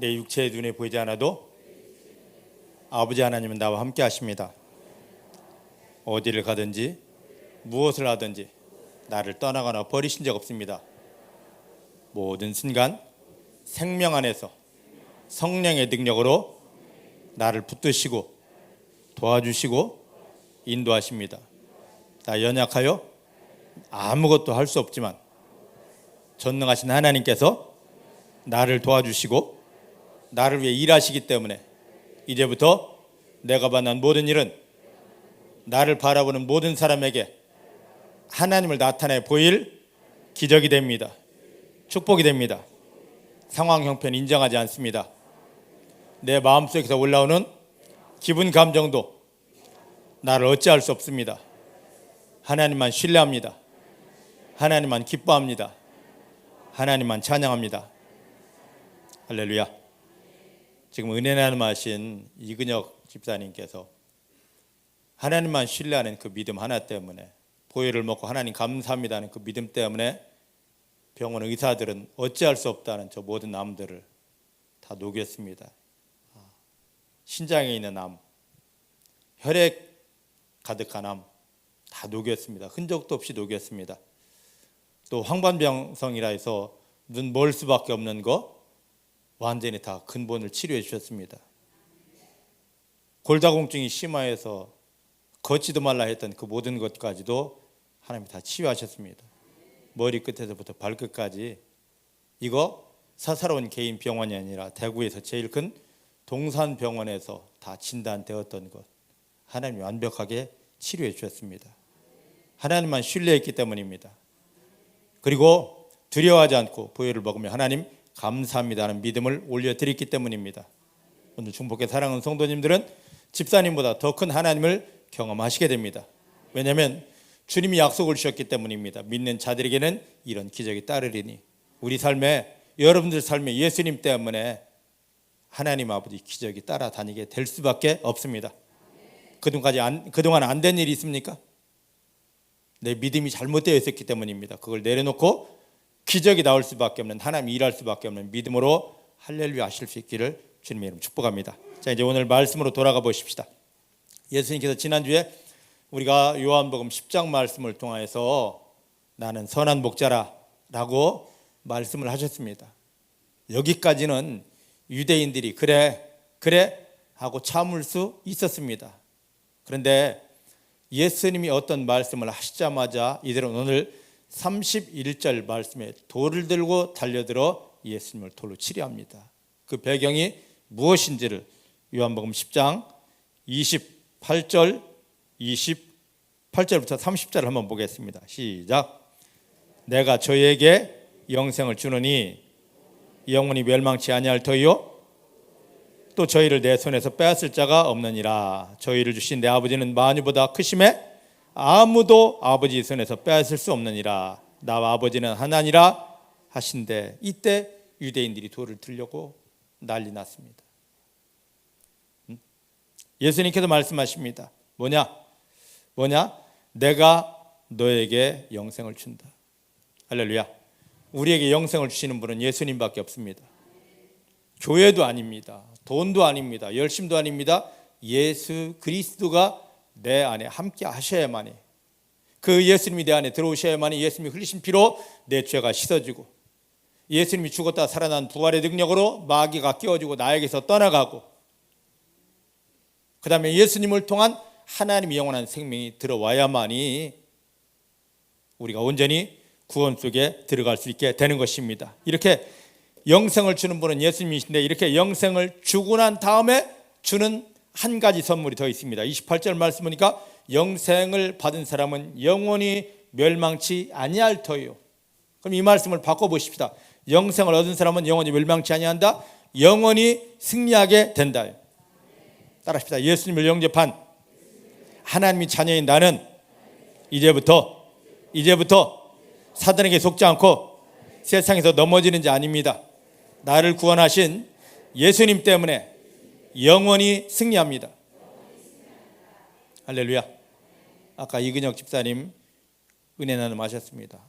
내 육체의 눈에 보이지 않아도 아버지 하나님은 나와 함께 하십니다. 어디를 가든지 무엇을 하든지 나를 떠나거나 버리신 적 없습니다. 모든 순간 생명 안에서 성령의 능력으로 나를 붙드시고 도와주시고 인도하십니다. 나 연약하여 아무것도 할 수 없지만 전능하신 하나님께서 나를 도와주시고 나를 위해 일하시기 때문에 이제부터 내가 받는 모든 일은 나를 바라보는 모든 사람에게 하나님을 나타내 보일 기적이 됩니다. 축복이 됩니다. 상황 형편 인정하지 않습니다. 내 마음속에서 올라오는 기분 감정도 나를 어찌할 수 없습니다. 하나님만 신뢰합니다. 하나님만 기뻐합니다. 하나님만 찬양합니다. 할렐루야. 지금 은혜 나눔하신 이근혁 집사님께서 하나님만 신뢰하는 그 믿음 하나 때문에, 보혈을 먹고 하나님 감사합니다는 그 믿음 때문에 병원 의사들은 어찌할 수 없다는 저 모든 암들을 다 녹였습니다. 신장에 있는 암, 혈액 가득한 암 다 녹였습니다. 흔적도 없이 녹였습니다. 또 황반병성이라 해서 눈 멀 수밖에 없는 거 완전히 다 근본을 치료해 주셨습니다. 골다공증이 심화해서 걷지도 말라 했던 그 모든 것까지도 하나님이 다 치유하셨습니다. 머리끝에서부터 발끝까지. 이거 사사로운 개인 병원이 아니라 대구에서 제일 큰 동산병원에서 다 진단되었던 것 하나님이 완벽하게 치료해 주셨습니다. 하나님만 신뢰했기 때문입니다. 그리고 두려워하지 않고 보혈을 먹으며 하나님 감사합니다는 믿음을 올려드렸기 때문입니다. 오늘 중복의 사랑하는 성도님들은 집사님보다 더 큰 하나님을 경험하시게 됩니다. 왜냐하면 주님이 약속을 주셨기 때문입니다. 믿는 자들에게는 이런 기적이 따르리니. 우리 삶에, 여러분들 삶에 예수님 때문에 하나님 아버지 기적이 따라다니게 될 수밖에 없습니다. 그동안 안 된 일이 있습니까? 내 믿음이 잘못되어 있었기 때문입니다. 그걸 내려놓고 기적이 나올 수밖에 없는, 하나님이 일할 수밖에 없는 믿음으로 할렐루야 하실 수 있기를 주님의 이름 축복합니다. 자, 이제 오늘 말씀으로 돌아가 보십시다. 예수님께서 지난주에 우리가 요한복음 10장 말씀을 통해서 나는 선한 목자라 라고 말씀을 하셨습니다. 여기까지는 유대인들이 그래 하고 참을 수 있었습니다. 그런데 예수님이 어떤 말씀을 하시자마자 이들은 오늘 31절 말씀에 돌을 들고 달려들어 예수님을 돌로 치려합니다. 그 배경이 무엇인지를 요한복음 10장 28절 28절부터 30절을 한번 보겠습니다. 시작. 내가 저희에게 영생을 주느니 영원히 멸망치 아니할 터이요 또 저희를 내 손에서 빼앗을 자가 없느니라. 저희를 주신 내 아버지는 만유보다 크심에 아무도 아버지 손에서 빼앗을 수 없느니라. 나와 아버지는 하나니라 하신대. 이때 유대인들이 돌을 들려고 난리 났습니다. 예수님께서 말씀하십니다. 뭐냐? 내가 너에게 영생을 준다. 할렐루야. 우리에게 영생을 주시는 분은 예수님밖에 없습니다. 교회도 아닙니다. 돈도 아닙니다. 열심도 아닙니다. 예수 그리스도가 내 안에 함께 하셔야만이, 그 예수님이 내 안에 들어오셔야만이 예수님이 흘리신 피로 내 죄가 씻어지고, 예수님이 죽었다 살아난 부활의 능력으로 마귀가 깨어지고 나에게서 떠나가고, 그 다음에 예수님을 통한 하나님의 영원한 생명이 들어와야만이 우리가 온전히 구원 속에 들어갈 수 있게 되는 것입니다. 이렇게 영생을 주는 분은 예수님이신데, 이렇게 영생을 주고 난 다음에 주는 한 가지 선물이 더 있습니다. 28절 말씀 보니까 영생을 받은 사람은 영원히 멸망치 아니할 터요. 그럼 이 말씀을 바꿔보십시다. 영생을 얻은 사람은 영원히 멸망치 아니한다, 영원히 승리하게 된다. 따라합시다. 예수님을 영접한 하나님의 자녀인 나는 이제부터 사단에게 속지 않고 세상에서 넘어지는 자 아닙니다. 나를 구원하신 예수님 때문에 영원히 승리합니다. 할렐루야. 아까 이근혁 집사님 은혜 나눔 하셨습니다.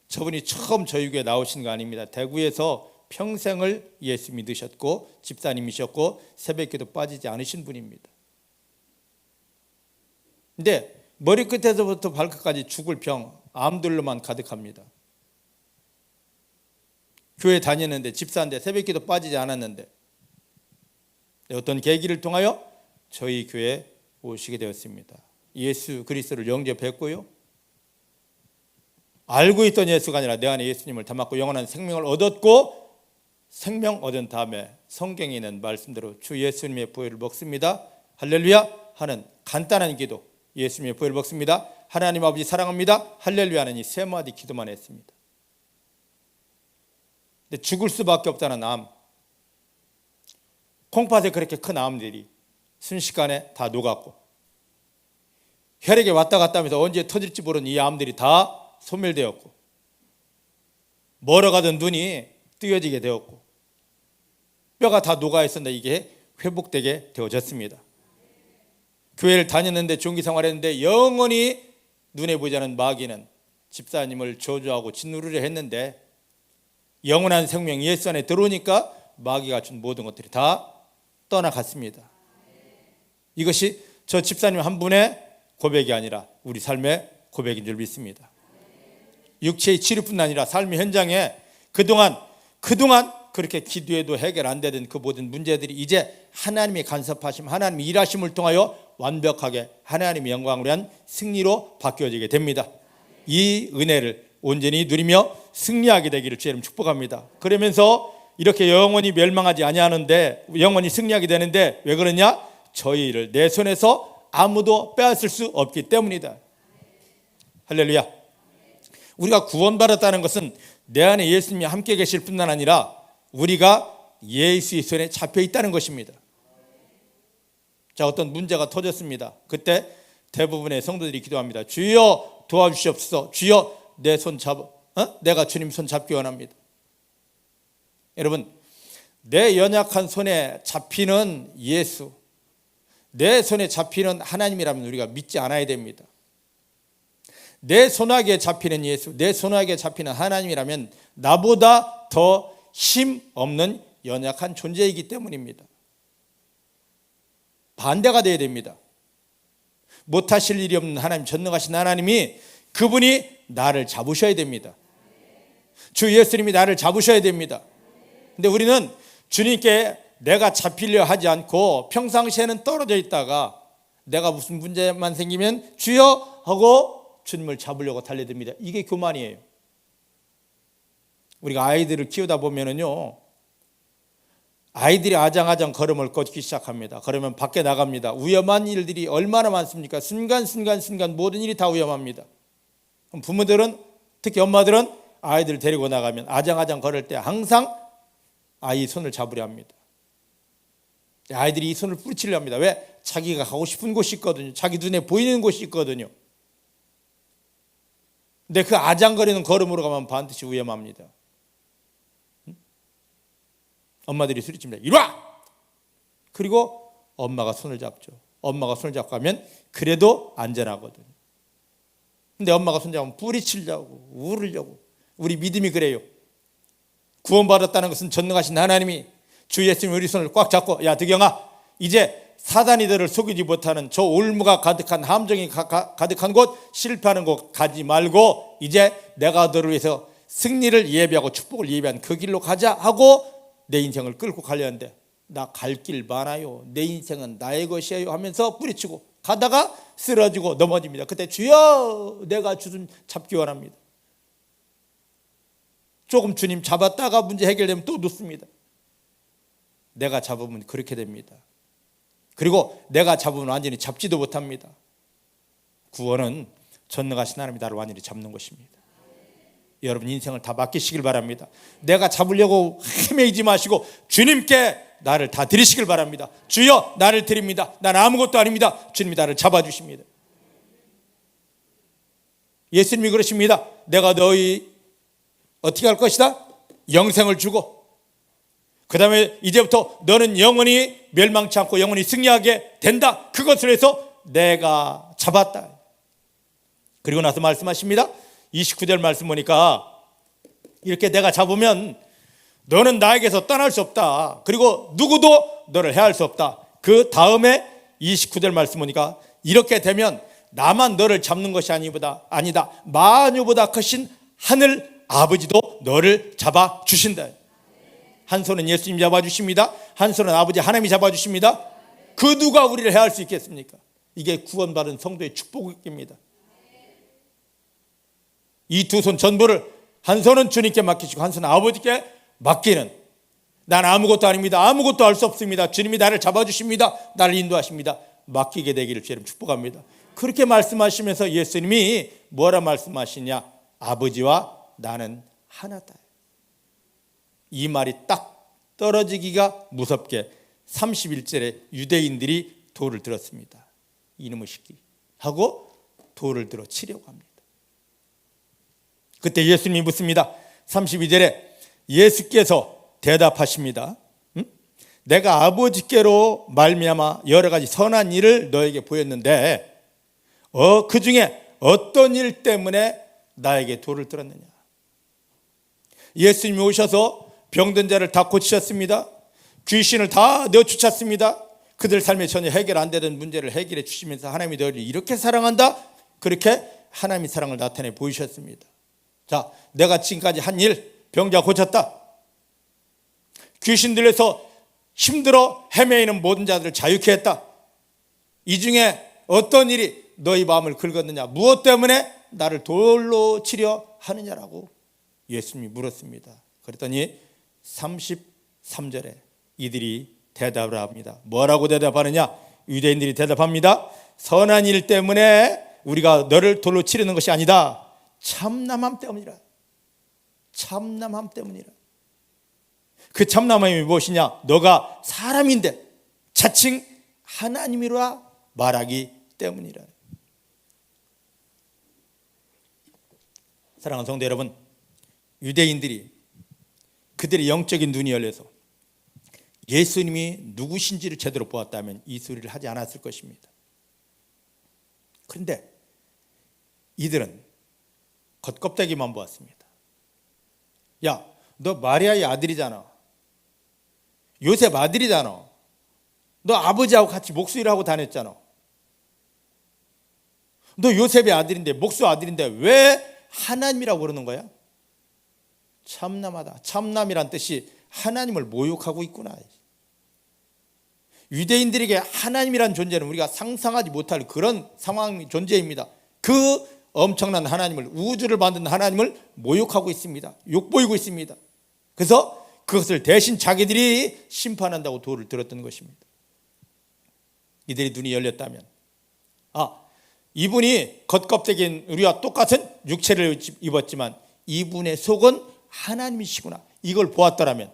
저분이 처음 저희 교회 나오신 거 아닙니다. 대구에서 평생을 예수 믿으셨고 집사님이셨고 새벽기도 빠지지 않으신 분입니다. 근데 머리끝에서부터 발끝까지 죽을 병, 암들로만 가득합니다. 교회 다니는데 집사인데 새벽기도 빠지지 않았는데 어떤 계기를 통하여 저희 교회에 오시게 되었습니다. 예수 그리스도를 영접했고요. 알고 있던 예수가 아니라 내 안에 예수님을 담았고 영원한 생명을 얻었고, 생명 얻은 다음에 성경에 있는 말씀대로 주 예수님의 보혈을 먹습니다. 할렐루야 하는 간단한 기도, 예수님의 보혈을 먹습니다. 하나님 아버지 사랑합니다. 할렐루야 하는 이 세 마디 기도만 했습니다. 근데 죽을 수밖에 없다는 암, 콩팥에 그렇게 큰 암들이 순식간에 다 녹았고, 혈액에 왔다 갔다 하면서 언제 터질지 모르는 이 암들이 다 소멸되었고, 멀어가던 눈이 뜨여지게 되었고, 뼈가 다 녹아 있었는데 이게 회복되게 되어졌습니다. 교회를 다녔는데 종기 생활했는데 영원히 눈에 보이지 않는 마귀는 집사님을 저주하고 짓누르려 했는데, 영원한 생명 예수 안에 들어오니까 마귀가 준 모든 것들이 다 떠나갔습니다. 이것이 저 집사님 한 분의 고백이 아니라 우리 삶의 고백인 줄 믿습니다. 육체의 치료뿐 아니라 삶의 현장에 그동안 그렇게 기도해도 해결 안 되던 그 모든 문제들이 이제 하나님의 간섭하심, 하나님의 일하심을 통하여 완벽하게 하나님의 영광을 위한 승리로 바뀌어지게 됩니다. 이 은혜를 온전히 누리며 승리하게 되기를 주의 이름 축복합니다. 그러면서 이렇게 영원히 멸망하지 아니하는데 영원히 승리하게 되는데 왜 그러냐? 저희를 내 손에서 아무도 빼앗을 수 없기 때문이다. 할렐루야. 우리가 구원받았다는 것은 내 안에 예수님이 함께 계실 뿐만 아니라 우리가 예수의 손에 잡혀 있다는 것입니다. 자, 어떤 문제가 터졌습니다. 그때 대부분의 성도들이 기도합니다. 주여 도와주시옵소서. 주여 내 손 내가 주님 손 잡기 원합니다. 여러분, 내 연약한 손에 잡히는 예수, 내 손에 잡히는 하나님이라면 우리가 믿지 않아야 됩니다. 내 손아귀에 잡히는 예수, 내 손아귀에 잡히는 하나님이라면 나보다 더 힘 없는 연약한 존재이기 때문입니다. 반대가 되어야 됩니다. 못하실 일이 없는 하나님, 전능하신 하나님이, 그분이 나를 잡으셔야 됩니다. 주 예수님이 나를 잡으셔야 됩니다. 근데 우리는 주님께 내가 잡히려 하지 않고 평상시에는 떨어져 있다가 내가 무슨 문제만 생기면 주여 하고 주님을 잡으려고 달려듭니다. 이게 교만이에요. 우리가 아이들을 키우다 보면은요, 아이들이 아장아장 걸음을 걷기 시작합니다. 그러면 밖에 나갑니다. 위험한 일들이 얼마나 많습니까? 순간순간 모든 일이 다 위험합니다. 그럼 부모들은, 특히 엄마들은 아이들을 데리고 나가면 아장아장 걸을 때 항상 아이 손을 잡으려 합니다. 아이들이 이 손을 뿌리치려 합니다. 왜? 자기가 가고 싶은 곳이 있거든요. 자기 눈에 보이는 곳이 있거든요. 근데 그 아장거리는 걸음으로 가면 반드시 위험합니다. 엄마들이 소리칩니다. 이리 와! 그리고 엄마가 손을 잡죠. 엄마가 손을 잡고 하면 그래도 안전하거든요. 근데 엄마가 손 잡으면 뿌리치려고, 울으려고. 우리 믿음이 그래요. 구원받았다는 것은 전능하신 하나님이 주 예수님 우리 손을 꽉 잡고, 야 득영아, 이제 사단이 너를 속이지 못하는 저 올무가 가득한 함정이 가득한 곳, 실패하는 곳 가지 말고 이제 내가 너를 위해서 승리를 예비하고 축복을 예비한 그 길로 가자 하고 내 인생을 끌고 가려는데, 나 갈 길 많아요, 내 인생은 나의 것이에요 하면서 뿌리치고 가다가 쓰러지고 넘어집니다. 그때 주여 내가 주님 잡기 원합니다. 조금 주님 잡았다가 문제 해결되면 또 놓습니다. 내가 잡으면 그렇게 됩니다. 그리고 내가 잡으면 완전히 잡지도 못합니다. 구원은 전능하신 하나님이 나를 완전히 잡는 것입니다. 여러분 인생을 다 맡기시길 바랍니다. 내가 잡으려고 헤매이지 마시고 주님께 나를 다 드리시길 바랍니다. 주여 나를 드립니다. 난 아무것도 아닙니다. 주님이 나를 잡아주십니다. 예수님이 그러십니다. 내가 너희 어떻게 할 것이다? 영생을 주고, 그 다음에 이제부터 너는 영원히 멸망치 않고 영원히 승리하게 된다. 그것을 해서 내가 잡았다. 그리고 나서 말씀하십니다. 29절 말씀 보니까 이렇게 내가 잡으면 너는 나에게서 떠날 수 없다. 그리고 누구도 너를 해할 수 없다. 그 다음에 29절 말씀 보니까 이렇게 되면 나만 너를 잡는 것이 아니다. 만유보다 크신 하늘 아버지도 너를 잡아주신다. 한 손은 예수님 잡아주십니다. 한 손은 아버지 하나님이 잡아주십니다. 그 누가 우리를 해할 수 있겠습니까? 이게 구원받은 성도의 축복입니다. 이 두 손 전부를 한 손은 주님께 맡기시고 한 손은 아버지께 맡기는, 난 아무것도 아닙니다. 아무것도 할 수 없습니다. 주님이 나를 잡아주십니다. 나를 인도하십니다. 맡기게 되기를 주님 축복합니다. 그렇게 말씀하시면서 예수님이 뭐라 말씀하시냐? 아버지와 나는 하나다. 이 말이 딱 떨어지기가 무섭게 31절에 유대인들이 돌을 들었습니다. 이놈의 새끼 하고 돌을 들어 치려고 합니다. 그때 예수님이 묻습니다. 32절에 예수께서 대답하십니다. 내가 아버지께로 말미암아 여러 가지 선한 일을 너에게 보였는데 그 중에 어떤 일 때문에 나에게 돌을 들었느냐? 예수님이 오셔서 병든 자를 다 고치셨습니다. 귀신을 다 내쫓았습니다. 그들 삶에 전혀 해결 안 되던 문제를 해결해 주시면서 하나님이 너를 이렇게 사랑한다. 그렇게 하나님의 사랑을 나타내 보이셨습니다. 자, 내가 지금까지 한 일, 병자 고쳤다. 귀신 들려서 힘들어 헤매이는 모든 자들을 자유케 했다. 이 중에 어떤 일이 너희 마음을 긁었느냐? 무엇 때문에 나를 돌로 치려 하느냐라고 예수님이 물었습니다. 그랬더니 33절에 이들이 대답을 합니다. 뭐라고 대답하느냐? 유대인들이 대답합니다. 선한 일 때문에 우리가 너를 돌로 치려는 것이 아니다. 참남함 때문이라. 참남함 때문이라. 그 참남함이 무엇이냐? 너가 사람인데 자칭 하나님이라 말하기 때문이라. 사랑하는 성도 여러분, 유대인들이 그들의 영적인 눈이 열려서 예수님이 누구신지를 제대로 보았다면 이 소리를 하지 않았을 것입니다. 그런데 이들은 겉껍데기만 보았습니다. 야, 너 마리아의 아들이잖아. 요셉 아들이잖아. 너 아버지하고 같이 목수일을 하고 다녔잖아. 너 요셉의 아들인데, 목수 아들인데 왜 하나님이라고 그러는 거야? 참남하다. 참남이란 뜻이 하나님을 모욕하고 있구나. 유대인들에게 하나님이란 존재는 우리가 상상하지 못할 그런 상황 존재입니다. 그 엄청난 하나님을, 우주를 만든 하나님을 모욕하고 있습니다. 욕보이고 있습니다. 그래서 그것을 대신 자기들이 심판한다고 돌을 들었던 것입니다. 이들이 눈이 열렸다면, 이분이 겉껍데기인 우리와 똑같은 육체를 입었지만 이분의 속은 하나님이시구나, 이걸 보았더라면,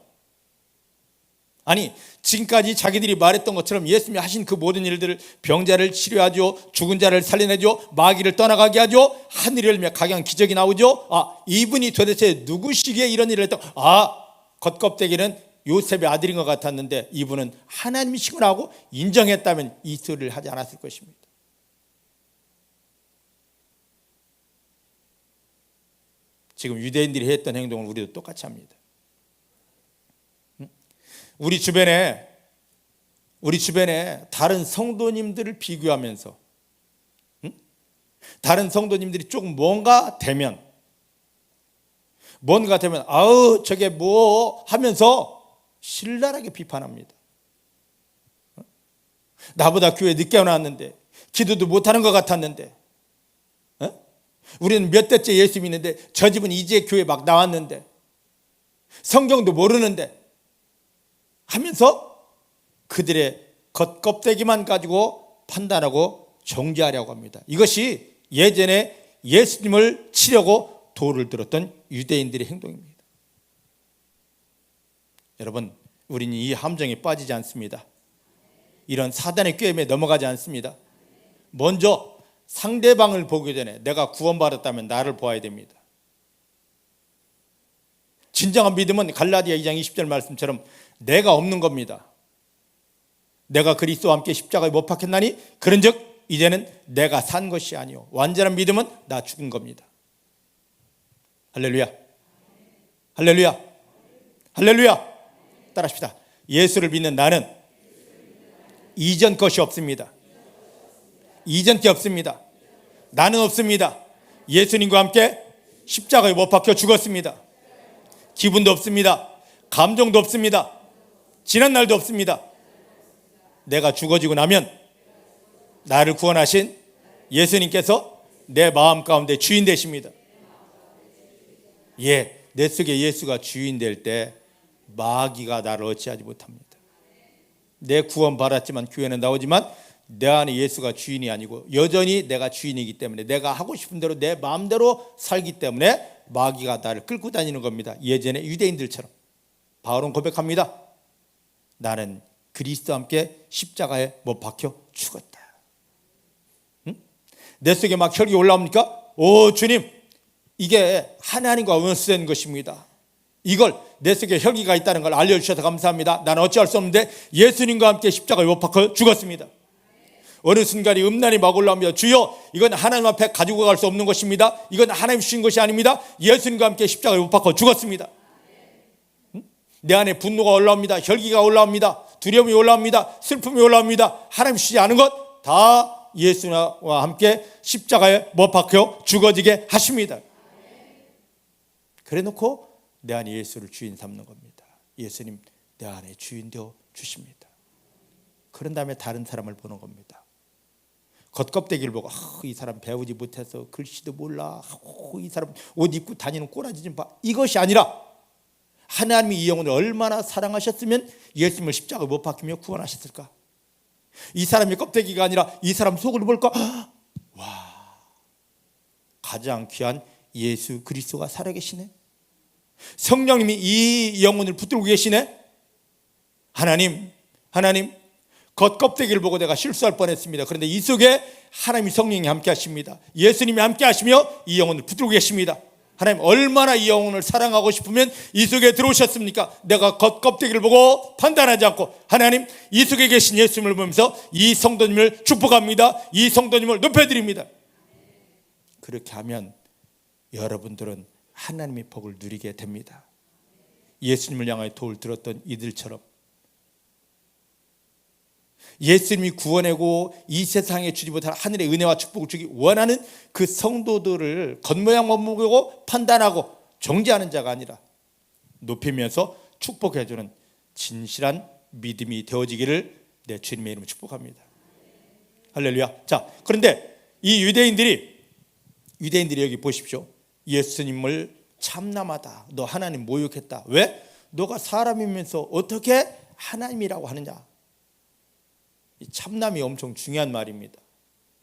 아니 지금까지 자기들이 말했던 것처럼 예수님이 하신 그 모든 일들을, 병자를 치료하죠, 죽은 자를 살려내죠, 마귀를 떠나가게 하죠, 하늘이 열며 각양 기적이 나오죠. 이분이 도대체 누구시기에 이런 일을 했다. 겉껍데기는 요셉의 아들인 것 같았는데 이분은 하나님이시구나 하고 인정했다면 이 소리를 하지 않았을 것입니다. 지금 유대인들이 했던 행동을 우리도 똑같이 합니다. 우리 주변에 다른 성도님들을 비교하면서, 다른 성도님들이 조금 뭔가 되면 저게 뭐 하면서 신랄하게 비판합니다. 나보다 교회 늦게 나왔는데, 기도도 못하는 것 같았는데, 우리는 몇 대째 예수 믿는데 저 집은 이제 교회 막 나왔는데 성경도 모르는데 하면서 그들의 겉껍데기만 가지고 판단하고 정죄하려고 합니다. 이것이 예전에 예수님을 치려고 돌을 들었던 유대인들의 행동입니다. 여러분, 우리는 이 함정에 빠지지 않습니다. 이런 사단의 꾀임에 넘어가지 않습니다. 먼저 상대방을 보기 전에 내가 구원받았다면 나를 보아야 됩니다. 진정한 믿음은 갈라디아 2장 20절 말씀처럼 내가 없는 겁니다. 내가 그리스도와 함께 십자가에 못 박혔나니 그런즉 이제는 내가 산 것이 아니요 완전한 믿음은 나 죽은 겁니다. 할렐루야, 할렐루야, 할렐루야. 따라합시다. 예수를 믿는 나는 이전 것이 없습니다. 이전 게 없습니다. 나는 없습니다. 예수님과 함께 십자가에 못 박혀 죽었습니다. 기분도 없습니다. 감정도 없습니다. 지난 날도 없습니다. 내가 죽어지고 나면 나를 구원하신 예수님께서 내 마음 가운데 주인 되십니다. 예, 내 속에 예수가 주인 될 때 마귀가 나를 어찌하지 못합니다. 내 구원 받았지만 교회는 나오지만 내 안에 예수가 주인이 아니고 여전히 내가 주인이기 때문에 내가 하고 싶은 대로 내 마음대로 살기 때문에 마귀가 나를 끌고 다니는 겁니다. 예전에 유대인들처럼. 바울은 고백합니다. 나는 그리스도와 함께 십자가에 못 박혀 죽었다. 응? 내 속에 막 혈기 올라옵니까? 오 주님, 이게 하나님과 원수된 것입니다. 이걸 내 속에 혈기가 있다는 걸 알려주셔서 감사합니다. 나는 어찌할 수 없는데 예수님과 함께 십자가에 못 박혀 죽었습니다. 어느 순간에 음란이 막 올라옵니다. 주여, 이건 하나님 앞에 가지고 갈 수 없는 것입니다. 이건 하나님 주신 것이 아닙니다. 예수님과 함께 십자가에 못 박혀 죽었습니다. 내 안에 분노가 올라옵니다. 혈기가 올라옵니다. 두려움이 올라옵니다. 슬픔이 올라옵니다. 하나님 주시지 않은 것 다 예수와 함께 십자가에 못 박혀 죽어지게 하십니다. 그래 놓고 내 안에 예수를 주인 삼는 겁니다. 예수님 내 안에 주인 되어 주십니다. 그런 다음에 다른 사람을 보는 겁니다. 겉껍데기를 보고 이 사람 배우지 못해서 글씨도 몰라, 이 사람 옷 입고 다니는 꼬라지 좀 봐, 이것이 아니라 하나님이 이 영혼을 얼마나 사랑하셨으면 예수님을 십자가에 못 박히며 구원하셨을까. 이 사람의 껍데기가 아니라 이 사람 속을 볼까. 와, 가장 귀한 예수 그리스도가 살아계시네. 성령님이 이 영혼을 붙들고 계시네. 하나님 겉껍데기를 보고 내가 실수할 뻔했습니다. 그런데 이 속에 하나님이 성령이 함께 하십니다. 예수님이 함께 하시며 이 영혼을 붙들고 계십니다. 하나님 얼마나 이 영혼을 사랑하고 싶으면 이 속에 들어오셨습니까? 내가 겉껍데기를 보고 판단하지 않고 하나님 이 속에 계신 예수님을 보면서 이 성도님을 축복합니다. 이 성도님을 높여드립니다. 그렇게 하면 여러분들은 하나님의 복을 누리게 됩니다. 예수님을 향하여 돌 들었던 이들처럼 예수님이 구원하고 이 세상에 주지 못할 하늘의 은혜와 축복을 주기 원하는 그 성도들을 겉모양만 보고 판단하고 정죄하는 자가 아니라 높이면서 축복해주는 진실한 믿음이 되어지기를 내 주님의 이름으로 축복합니다. 할렐루야. 자, 그런데 이 유대인들이 여기 보십시오. 예수님을 참남하다, 너 하나님 모욕했다. 왜? 너가 사람이면서 어떻게 하나님이라고 하느냐. 이 참남이 엄청 중요한 말입니다.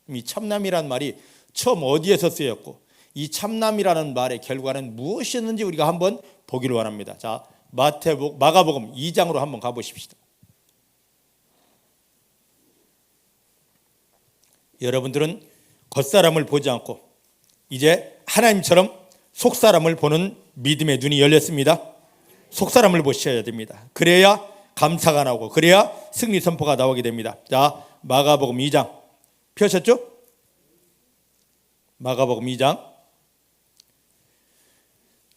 이 참남이라는 말이 처음 어디에서 쓰였고 이 참남이라는 말의 결과는 무엇이었는지 우리가 한번 보기를 원합니다. 자, 마가복음 2장으로 한번 가보십시다. 여러분들은 겉사람을 보지 않고 이제 하나님처럼 속사람을 보는 믿음의 눈이 열렸습니다. 속사람을 보셔야 됩니다. 그래야 감사가 나오고 그래야 승리 선포가 나오게 됩니다. 자, 마가복음 2장 펴셨죠? 마가복음 2장.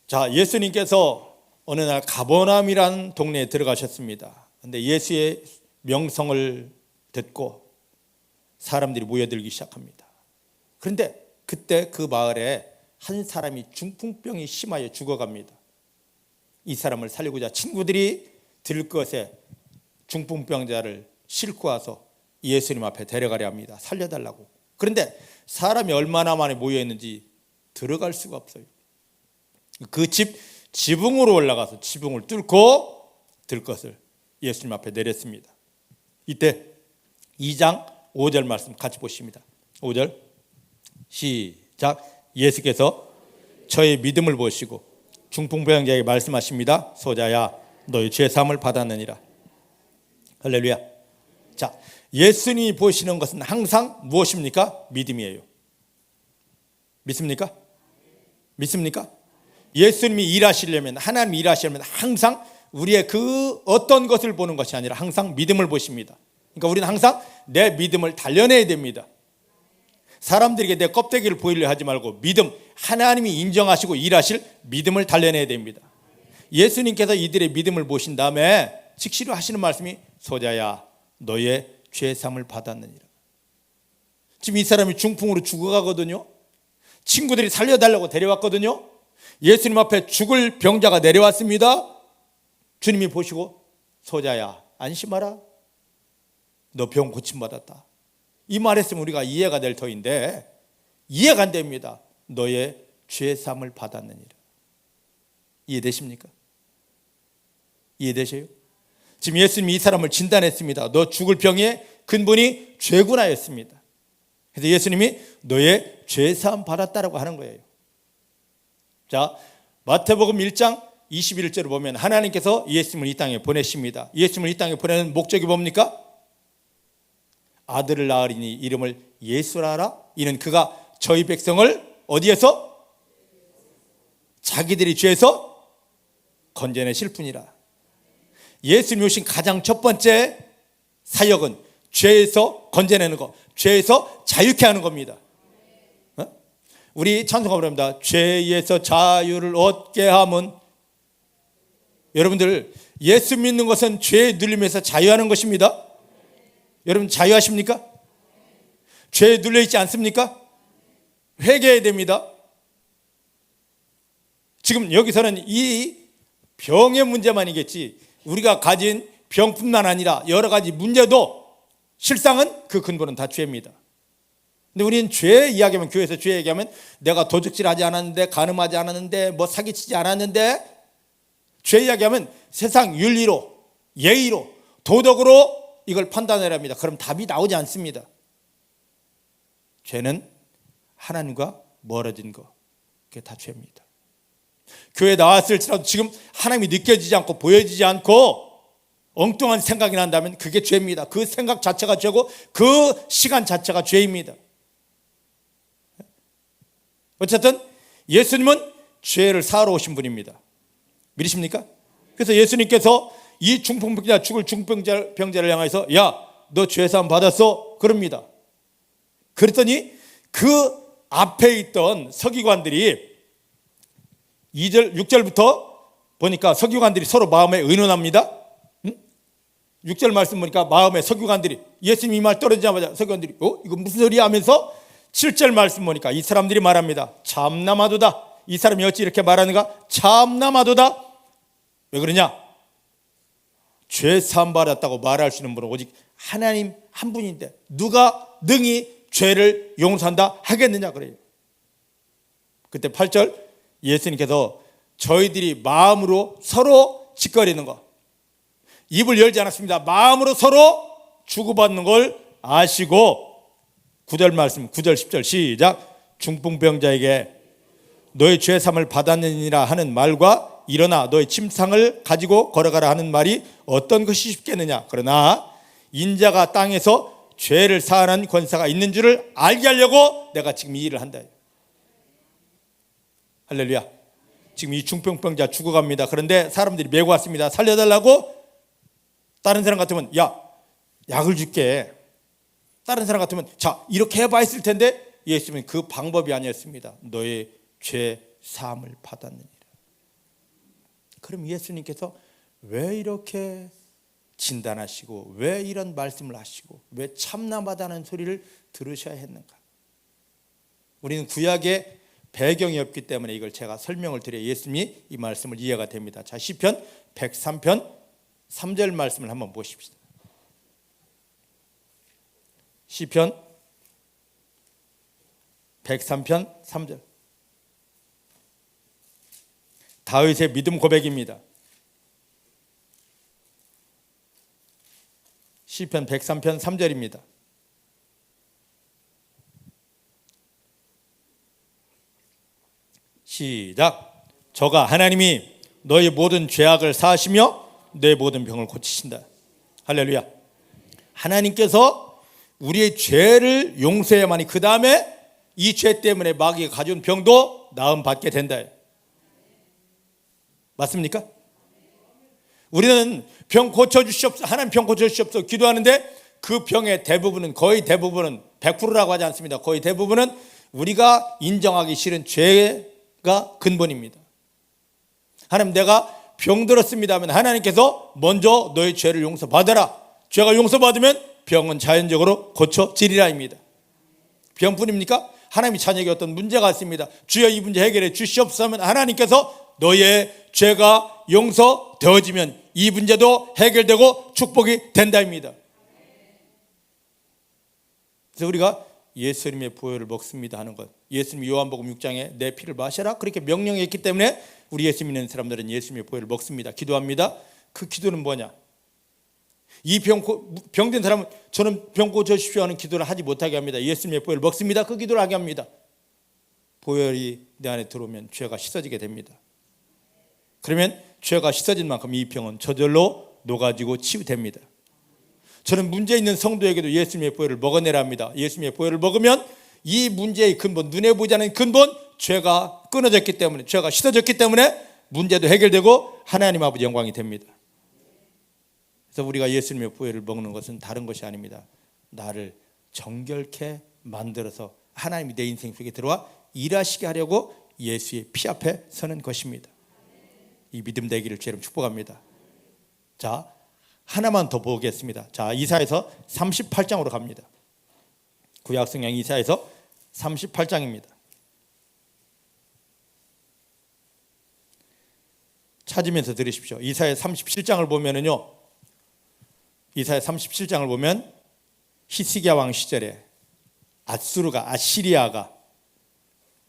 자, 예수님께서 어느 날 가버나움이라는 동네에 들어가셨습니다. 그런데 예수의 명성을 듣고 사람들이 모여들기 시작합니다. 그런데 그때 그 마을에 한 사람이 중풍병이 심하여 죽어갑니다. 이 사람을 살리고자 친구들이 들것에 중풍병자를 싣고 와서 예수님 앞에 데려가려 합니다. 살려달라고. 그런데 사람이 얼마나 많이 모여있는지 들어갈 수가 없어요. 그 집 지붕으로 올라가서 지붕을 뚫고 들것을 예수님 앞에 내렸습니다. 이때 2장 5절 말씀 같이 보십니다. 5절 시작. 예수께서 저의 믿음을 보시고 중풍병자에게 말씀하십니다. 소자야, 너의 죄 사함을 받았느니라. 할렐루야. 자, 예수님이 보시는 것은 항상 무엇입니까? 믿음이에요. 믿습니까? 믿습니까? 예수님이 일하시려면, 하나님이 일하시려면 항상 우리의 그 어떤 것을 보는 것이 아니라 항상 믿음을 보십니다. 그러니까 우리는 항상 내 믿음을 단련해야 됩니다. 사람들에게 내 껍데기를 보이려 하지 말고 믿음, 하나님이 인정하시고 일하실 믿음을 단련해야 됩니다. 예수님께서 이들의 믿음을 보신 다음에 즉시로 하시는 말씀이 소자야 너의 죄사함을 받았느니라. 지금 이 사람이 중풍으로 죽어가거든요. 친구들이 살려달라고 데려왔거든요. 예수님 앞에 죽을 병자가 내려왔습니다. 주님이 보시고 소자야 안심하라 너 병 고침받았다 이 말했으면 우리가 이해가 될 터인데 이해가 안 됩니다. 너의 죄사함을 받았느니라. 이해되십니까? 이해되세요? 지금 예수님이 이 사람을 진단했습니다. 너 죽을 병의 근본이 죄구나였습니다. 그래서 예수님이 너의 죄사함 받았다라고 하는 거예요. 자, 마태복음 1장 21절을 보면 하나님께서 예수님을 이 땅에 보내십니다. 예수님을 이 땅에 보내는 목적이 뭡니까? 아들을 낳으리니 이름을 예수라 하라. 이는 그가 저희 백성을 어디에서? 자기들이 죄에서 건져내실 뿐이라. 예수님이 오신 가장 첫 번째 사역은 죄에서 건져내는 것, 죄에서 자유케 하는 겁니다. 우리 찬송가로 합니다. 죄에서 자유를 얻게 함은. 여러분들 예수 믿는 것은 죄에 눌림에서 자유하는 것입니다. 여러분 자유하십니까? 죄에 눌려 있지 않습니까? 회개해야 됩니다. 지금 여기서는 이 병의 문제만이겠지 우리가 가진 병뿐만 아니라 여러 가지 문제도 실상은 그 근본은 다 죄입니다. 근데 우리는 죄 이야기하면 교회에서 죄 얘기하면 내가 도둑질하지 않았는데 간음하지 않았는데 뭐 사기치지 않았는데 죄 이야기하면 세상 윤리로 예의로 도덕으로 이걸 판단해야 합니다. 그럼 답이 나오지 않습니다. 죄는 하나님과 멀어진 거 그게 다 죄입니다. 교회에 나왔을지라도 지금 하나님이 느껴지지 않고 보여지지 않고 엉뚱한 생각이 난다면 그게 죄입니다. 그 생각 자체가 죄고 그 시간 자체가 죄입니다. 어쨌든 예수님은 죄를 사하러 오신 분입니다. 믿으십니까? 그래서 예수님께서 이 중풍병자 죽을 중풍병자를 향해서 야, 너 죄사함 받았어? 그럽니다. 그랬더니 그 앞에 있던 서기관들이 2절, 6절부터 보니까 서기관들이 서로 마음에 의논합니다. 6절 말씀 보니까 마음에 서기관들이 예수님 이 말 떨어지자마자 서기관들이 이거 무슨 소리야 하면서 7절 말씀 보니까 이 사람들이 말합니다. 참나마도다. 이 사람이 어찌 이렇게 말하는가? 참나마도다. 왜 그러냐? 죄 사함 받았다고 말할 수 있는 분은 오직 하나님 한 분인데 누가 능히 죄를 용서한다 하겠느냐 그래요. 그때 8절 예수님께서 저희들이 마음으로 서로 짓거리는 것 입을 열지 않았습니다. 마음으로 서로 주고받는 걸 아시고 9절 말씀 9절 10절 시작. 중풍병자에게 너의 죄사함을 받았느니라 하는 말과 일어나 너의 침상을 가지고 걸어가라 하는 말이 어떤 것이 쉽겠느냐. 그러나 인자가 땅에서 죄를 사하는 권세가 있는 줄을 알게 하려고 내가 지금 이 일을 한다. 할렐루야. 지금 이 중풍병자 죽어갑니다. 그런데 사람들이 메고 왔습니다. 살려달라고. 다른 사람 같으면 야, 약을 줄게. 다른 사람 같으면 자, 이렇게 해봐 했을 텐데 예수님은 그 방법이 아니었습니다. 너의 죄 사함을 받았느니라. 그럼 예수님께서 왜 이렇게 진단하시고 왜 이런 말씀을 하시고 왜 참나마다는 소리를 들으셔야 했는가? 우리는 구약의 배경이 없기 때문에 이걸 제가 설명을 드려야 예수님이 이 말씀을 이해가 됩니다. 자, 시편 103편 3절 말씀을 한번 보십시다. 시편 103편 3절. 다윗의 믿음 고백입니다. 시편 103편 3절입니다. 시작. 저가 하나님이 너의 모든 죄악을 사하시며 내 모든 병을 고치신다. 할렐루야. 하나님께서 우리의 죄를 용서해야만이 그 다음에 이 죄 때문에 마귀가 가져온 병도 나음 받게 된다. 맞습니까? 우리는 병 고쳐주시옵소서, 하나님 병 고쳐주시옵소서 기도하는데 그 병의 대부분은 거의 대부분은 100%라고 하지 않습니다. 거의 대부분은 우리가 인정하기 싫은 죄가 근본입니다. 하나님 내가 병들었습니다 하면 하나님께서 먼저 너의 죄를 용서받아라. 죄가 용서받으면 병은 자연적으로 고쳐지리라입니다. 병뿐입니까? 하나님이 자녀에게 어떤 문제가 있습니다. 주여 이 문제 해결해 주시옵소서 하면 하나님께서 너의 죄가 용서되어지면 이 문제도 해결되고 축복이 된다입니다. 그래서 우리가 예수님의 보혈을 먹습니다 하는 것, 예수님 요한복음 6장에 내 피를 마셔라 그렇게 명령했기 때문에 우리 예수 믿는 사람들은 예수님의 보혈을 먹습니다. 기도합니다. 그 기도는 뭐냐? 이 병든 사람은 저는 병 고쳐주십시오 하는 기도를 하지 못하게 합니다. 예수님의 보혈을 먹습니다. 그 기도를 하게 합니다. 보혈이 내 안에 들어오면 죄가 씻어지게 됩니다. 그러면 죄가 씻어진 만큼 이 병은 저절로 녹아지고 치유됩니다. 저는 문제 있는 성도에게도 예수님의 보혈을 먹어내라 합니다. 예수님의 보혈을 먹으면 이 문제의 근본, 눈에 보이지 않는 근본, 죄가 끊어졌기 때문에, 죄가 씻어졌기 때문에 문제도 해결되고 하나님 아버지 영광이 됩니다. 그래서 우리가 예수님의 보혈을 먹는 것은 다른 것이 아닙니다. 나를 정결케 만들어서 하나님이 내 인생 속에 들어와 일하시게 하려고 예수의 피 앞에 서는 것입니다. 이 믿음 되기를 주님 축복합니다. 자, 하나만 더 보겠습니다. 자, 이사야서 38장으로 갑니다. 구약 성경 이사야서 38장입니다. 찾으면서 들으십시오. 이사야 37장을 보면은요, 이사야 37장을 보면 히스기야 왕 시절에 아시리아가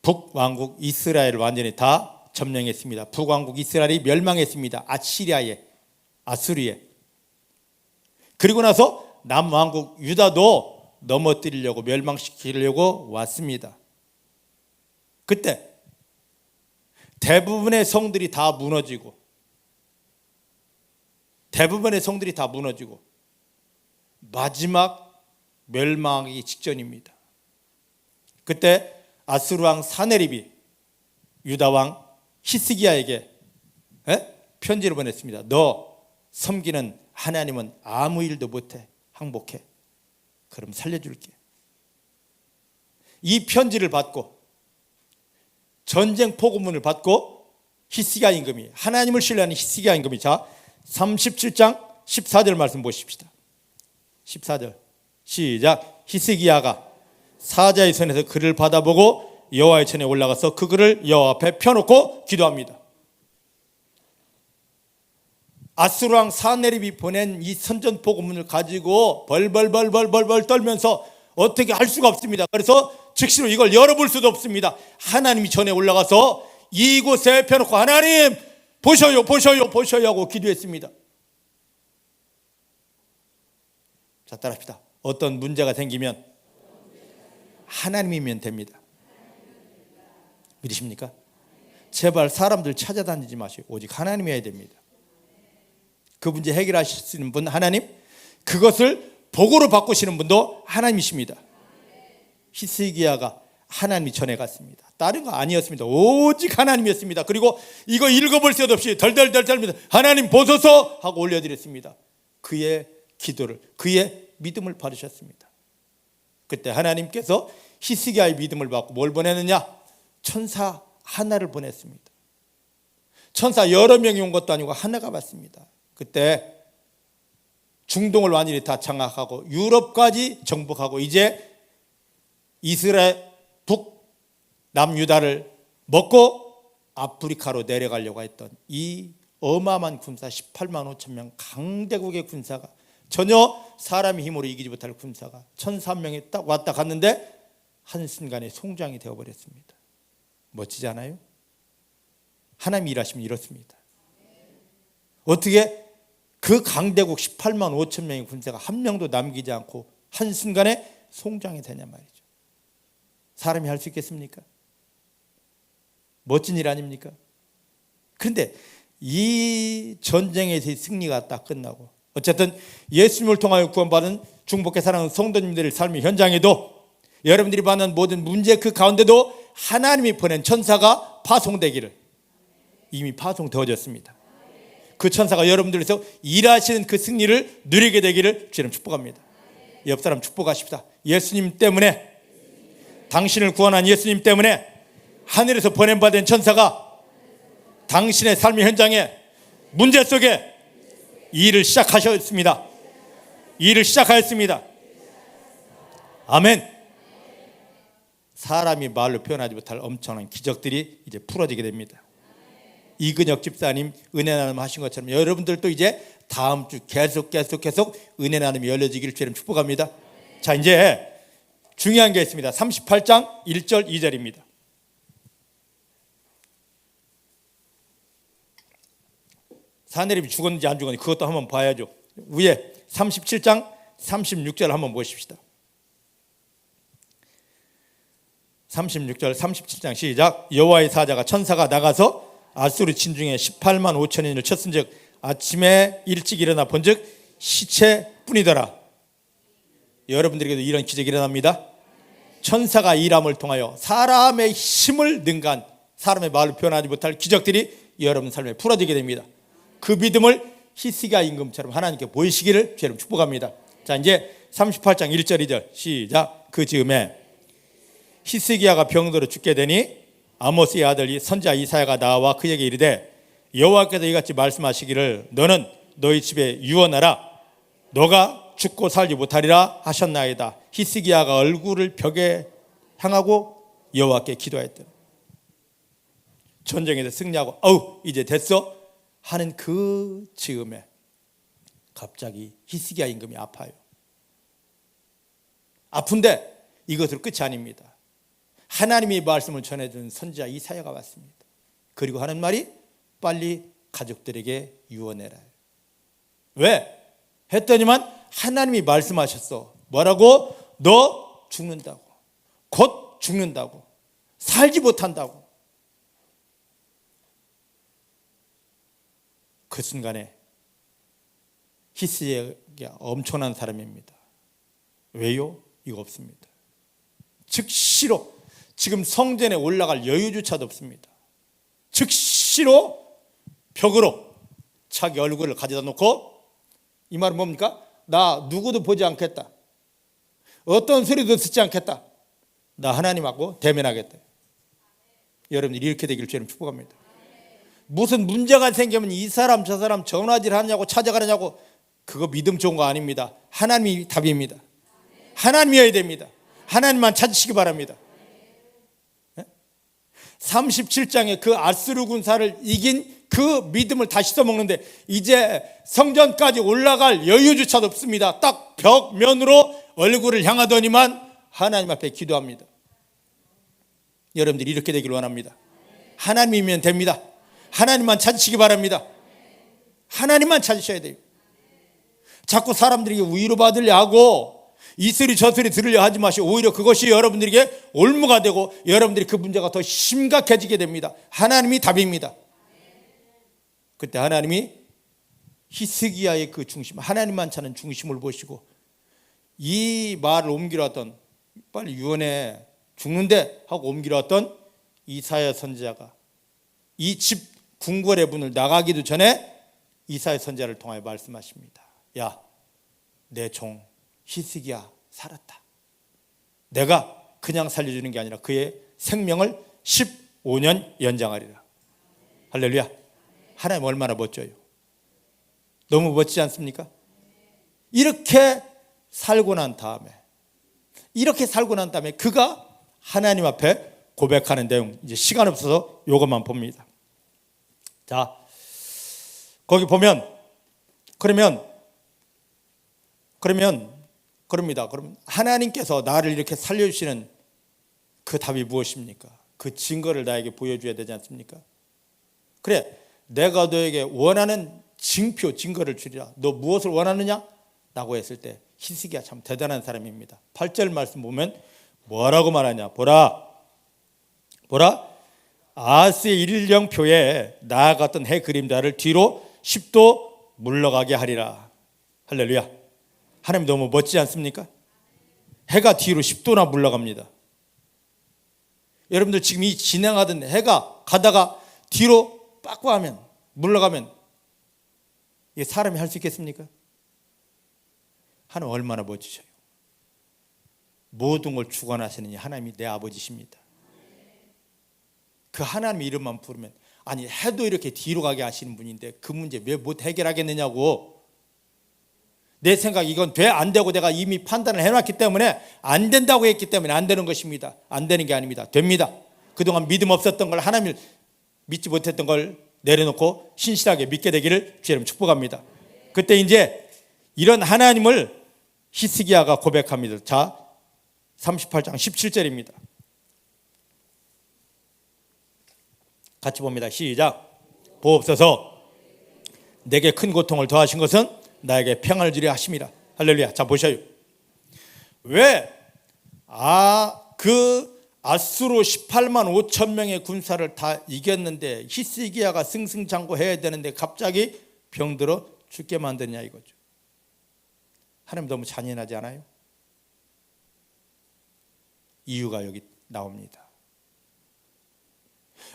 북왕국 이스라엘을 완전히 다 점령했습니다. 북왕국 이스라엘이 멸망했습니다. 아수리에. 그리고 나서 남왕국 유다도 넘어뜨리려고 멸망시키려고 왔습니다. 그때 대부분의 성들이 다 무너지고 마지막 멸망하기 직전입니다. 그때 아수르 왕 사네립이 유다 왕 히스기야에게 편지를 보냈습니다. 너 섬기는 하나님은 아무 일도 못해. 항복해. 그럼 살려줄게. 이 편지를 받고 전쟁 포고문을 받고 히스기야 임금이, 하나님을 신뢰하는 히스기야 임금이, 자 37장 14절 말씀 보십시다. 14절 시작. 히스기야가 사자의 손에서 글을 받아보고 여호와의 전에 올라가서 그 글을 여호와 앞에 펴놓고 기도합니다. 아수르 왕 사네립이 보낸 이 선전 포고문을 가지고 벌벌 떨면서 어떻게 할 수가 없습니다. 그래서 즉시로 이걸 열어볼 수도 없습니다. 하나님이 전에 올라가서 이곳에 펴놓고 하나님 보셔요 하고 기도했습니다. 자, 따라합시다. 어떤 문제가 생기면 하나님이면 됩니다. 믿으십니까? 제발 사람들 찾아다니지 마시고 오직 하나님이어야 됩니다. 그 문제 해결하시는 분 하나님, 그것을 복으로 바꾸시는 분도 하나님이십니다. 히스기야가 하나님이 전해 갔습니다. 다른 거 아니었습니다. 오직 하나님이었습니다. 그리고 이거 읽어볼 새도 없이 덜덜덜덜 하나님 보소서 하고 올려드렸습니다. 그의 기도를, 그의 믿음을 받으셨습니다. 그때 하나님께서 히스기야의 믿음을 받고 뭘 보내느냐? 천사 하나를 보냈습니다. 천사 여러 명이 온 것도 아니고 하나가 왔습니다. 그때 중동을 완전히 다 장악하고 유럽까지 정복하고 이제 이스라엘 북남유다를 먹고 아프리카로 내려가려고 했던 이 어마어마한 군사 18만 5천 명 강대국의 군사가, 전혀 사람의 힘으로 이기지 못할 군사가 1,300명이 딱 왔다 갔는데 한순간에 송장이 되어버렸습니다. 멋지지 않아요? 하나님이 일하시면 이렇습니다. 어떻게 그 강대국 18만 5천 명의 군사가 한 명도 남기지 않고 한순간에 송장이 되냐 말이죠. 사람이 할 수 있겠습니까? 멋진 일 아닙니까? 그런데 이 전쟁에서의 승리가 딱 끝나고 어쨌든 예수님을 통하여 구원받은 중복해 사랑하는 성도님들의 삶의 현장에도 여러분들이 받는 모든 문제 그 가운데도 하나님이 보낸 천사가 파송되기를, 이미 파송되어졌습니다. 그 천사가 여러분들에서 일하시는 그 승리를 누리게 되기를 주님 축복합니다. 옆 사람 축복하십시다. 예수님 때문에, 당신을 구원한 예수님 때문에 하늘에서 보냄받은 천사가 당신의 삶의 현장에 문제 속에 일을 시작하셨습니다. 일을 시작하였습니다. 아멘. 사람이 말로 표현하지 못할 엄청난 기적들이 이제 풀어지게 됩니다. 이근혁 집사님 은혜 나눔 하신 것처럼 여러분들도 이제 다음 주 계속 은혜 나눔이 열려지기를 주님 축복합니다. 자, 이제 중요한 게 있습니다. 38장 1절 2절입니다. 사내립이 죽었는지 안 죽었는지 그것도 한번 봐야죠. 위에 37장 36절 한번 보십시다. 36절 37장 시작. 여호와의 사자가 천사가 나가서 아수르 진중에 18만 5천인을 쳤은즉 아침에 일찍 일어나 본즉 시체뿐이더라. 여러분들에게도 이런 기적이 일어납니다. 천사가 일함을 통하여 사람의 힘을 능가한, 사람의 말로 표현하지 못할 기적들이 여러분 삶에 풀어지게 됩니다. 그 믿음을 히스기야 임금처럼 하나님께 보이시기를 주님 축복합니다. 자, 이제 38장 1절 2절 시작. 그 즈음에 히스기야가 병들어 죽게 되니 아모스의 아들이 선지자 이사야가 나와 그에게 이르되 여호와께서 이같이 말씀하시기를 너는 너희 집에 유언하라. 너가 죽고 살지 못하리라 하셨나이다. 히스기야가 얼굴을 벽에 향하고 여호와께 기도했다. 전쟁에서 승리하고 어우 이제 됐어 하는 그 즈음에 갑자기 히스기야 임금이 아파요. 아픈데 이것으로 끝이 아닙니다. 하나님의 말씀을 전해준 선지자 이사야가 왔습니다. 그리고 하는 말이 빨리 가족들에게 유언해라. 왜? 했더니만 하나님이 말씀하셨어. 뭐라고? 너 죽는다고. 곧 죽는다고. 살지 못한다고. 그 순간에 히스기야가 엄청난 사람입니다. 왜요? 이거 없습니다. 즉시로 지금 성전에 올라갈 여유조차도 없습니다. 즉시로 벽으로 자기 얼굴을 가져다 놓고 이 말은 뭡니까? 나 누구도 보지 않겠다. 어떤 소리도 듣지 않겠다. 나 하나님하고 대면하겠다. 여러분들이 이렇게 되기를 주님 축복합니다. 무슨 문제가 생기면 이 사람 저 사람 전화질 하냐고 찾아가느냐고 그거 믿음 좋은 거 아닙니다. 하나님이 답입니다. 하나님이어야 됩니다. 하나님만 찾으시기 바랍니다. 37장에 그 아수르 군사를 이긴 그 믿음을 다시 써먹는데 이제 성전까지 올라갈 여유조차도 없습니다. 딱 벽면으로 얼굴을 향하더니만 하나님 앞에 기도합니다. 여러분들이 이렇게 되기를 원합니다. 하나님이면 됩니다. 하나님만 찾으시기 바랍니다. 하나님만 찾으셔야 돼요. 자꾸 사람들에게 위로받으려 하고 이 소리 저 소리 들으려 하지 마시고 오히려 그것이 여러분들에게 올무가 되고 여러분들이 그 문제가 더 심각해지게 됩니다. 하나님이 답입니다. 그때 하나님이 히스기야의 그 중심, 하나님만 찾는 중심을 보시고 이 말을 옮기러 왔던 빨리 유언해 죽는데 하고 옮기러 왔던 이사야 선지자가 이 집 궁궐의 문을 나가기도 전에 이사야 선지자를 통하여 말씀하십니다. 야, 내 종 히스기야 살았다. 내가 그냥 살려주는 게 아니라 그의 생명을 15년 연장하리라. 할렐루야. 하나님 얼마나 멋져요. 너무 멋지지 않습니까? 이렇게 살고 난 다음에 그가 하나님 앞에 고백하는 내용, 이제 시간 없어서 이것만 봅니다. 자, 거기 보면 그럽니다. 그럼 하나님께서 나를 이렇게 살려주시는 그 답이 무엇입니까? 그 증거를 나에게 보여줘야 되지 않습니까? 그래, 내가 너에게 원하는 증거를 주리라. 너 무엇을 원하느냐? 라고 했을 때 히스기야 참 대단한 사람입니다. 8절 말씀 보면 뭐라고 말하냐? 보라 아하스의 일령표에 나아갔던 해 그림자를 뒤로 10도 물러가게 하리라. 할렐루야. 하나님 너무 멋지지 않습니까? 해가 뒤로 10도나 물러갑니다. 여러분들 지금 이 진행하던 해가 가다가 뒤로 빠꾸하면 물러가면 이게 사람이 할 수 있겠습니까? 하나님 얼마나 멋지셔요. 모든 걸 주관하시는 하나님이 내 아버지십니다. 그 하나님 이름만 부르면 아니 해도 이렇게 뒤로 가게 하시는 분인데 그 문제 왜 못 해결하겠느냐고. 내 생각 이건 돼 안 되고 내가 이미 판단을 해놨기 때문에 안 된다고 했기 때문에 안 되는 것입니다. 안 되는 게 아닙니다. 됩니다. 그동안 믿음 없었던 걸, 하나님을 믿지 못했던 걸 내려놓고 신실하게 믿게 되기를 주님 축복합니다. 그때 이제 이런 하나님을 히스기야가 고백합니다. 자, 38장 17절입니다. 같이 봅니다. 시작. 보옵소서. 내게 큰 고통을 더하신 것은 나에게 평안을 주려 하심이라. 할렐루야. 자, 보셔요. 왜? 그 아수르 18만 5천 명의 군사를 다 이겼는데 히스기야가 승승장구해야 되는데 갑자기 병들어 죽게 만드냐 이거죠. 하나님 너무 잔인하지 않아요? 이유가 여기 나옵니다.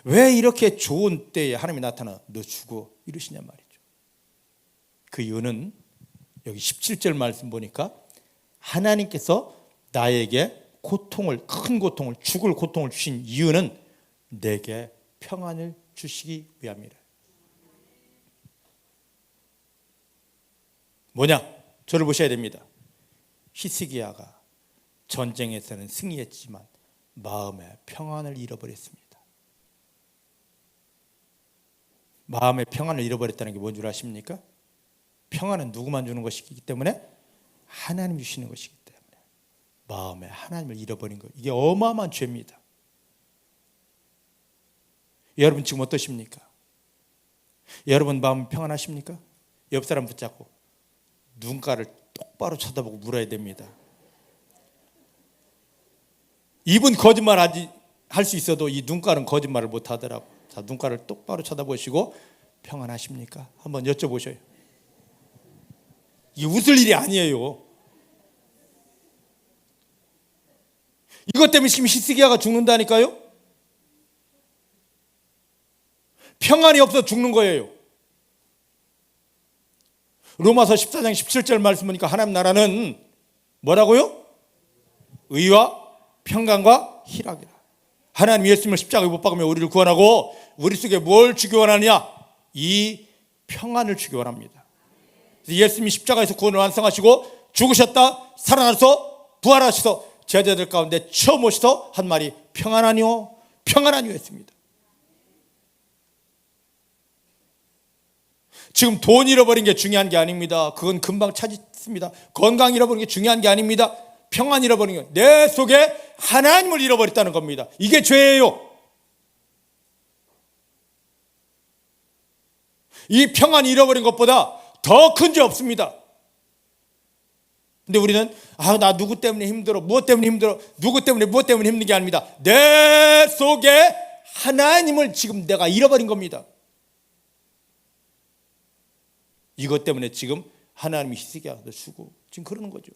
왜 이렇게 좋은 때에 하나님이 나타나 너 죽어 이러시냐 말이죠. 그 이유는 여기 17절 말씀 보니까 하나님께서 나에게 고통을, 큰 고통을, 죽을 고통을 주신 이유는 내게 평안을 주시기 위함이라. 뭐냐? 저를 보셔야 됩니다. 히스기야가 전쟁에서는 승리했지만 마음의 평안을 잃어버렸습니다. 마음의 평안을 잃어버렸다는 게 뭔 줄 아십니까? 평안은 누구만 주는 것이기 때문에 하나님 주시는 것이기 때문에 마음에 하나님을 잃어버린 것, 이게 어마어마한 죄입니다. 여러분 지금 어떠십니까? 여러분 마음 평안하십니까? 옆 사람 붙잡고 눈가를 똑바로 쳐다보고 물어야 됩니다. 입은 거짓말 할 수 있어도 이 눈가는 거짓말을 못 하더라고. 자, 눈가를 똑바로 쳐다보시고 평안하십니까? 한번 여쭤보셔요. 이게 웃을 일이 아니에요. 이것 때문에 지금 히스기야가 죽는다니까요. 평안이 없어 죽는 거예요. 로마서 14장 17절 말씀 보니까 하나님 나라는 뭐라고요? 의와 평강과 희락이라. 하나님 예수님을 십자가에 못 박으며 우리를 구원하고 우리 속에 뭘 주기 원하느냐? 이 평안을 주기 원합니다. 예수님이 십자가에서 구원을 완성하시고 죽으셨다 살아나서 부활하셔서 제자들 가운데 처음 오셔서 한 말이 평안하니요 평안하니요 했습니다. 지금 돈 잃어버린 게 중요한 게 아닙니다. 그건 금방 찾습니다. 건강 잃어버린 게 중요한 게 아닙니다. 평안 잃어버린 게 내 속에 하나님을 잃어버렸다는 겁니다. 이게 죄예요. 이 평안 잃어버린 것보다 더 큰 죄 없습니다. 근데 우리는 나 누구 때문에 힘들어, 무엇 때문에 힘들어, 누구 때문에 무엇 때문에 힘든 게 아닙니다. 내 속에 하나님을 지금 내가 잃어버린 겁니다. 이것 때문에 지금 하나님이 히스기야 너 죽어 지금 그러는 거죠.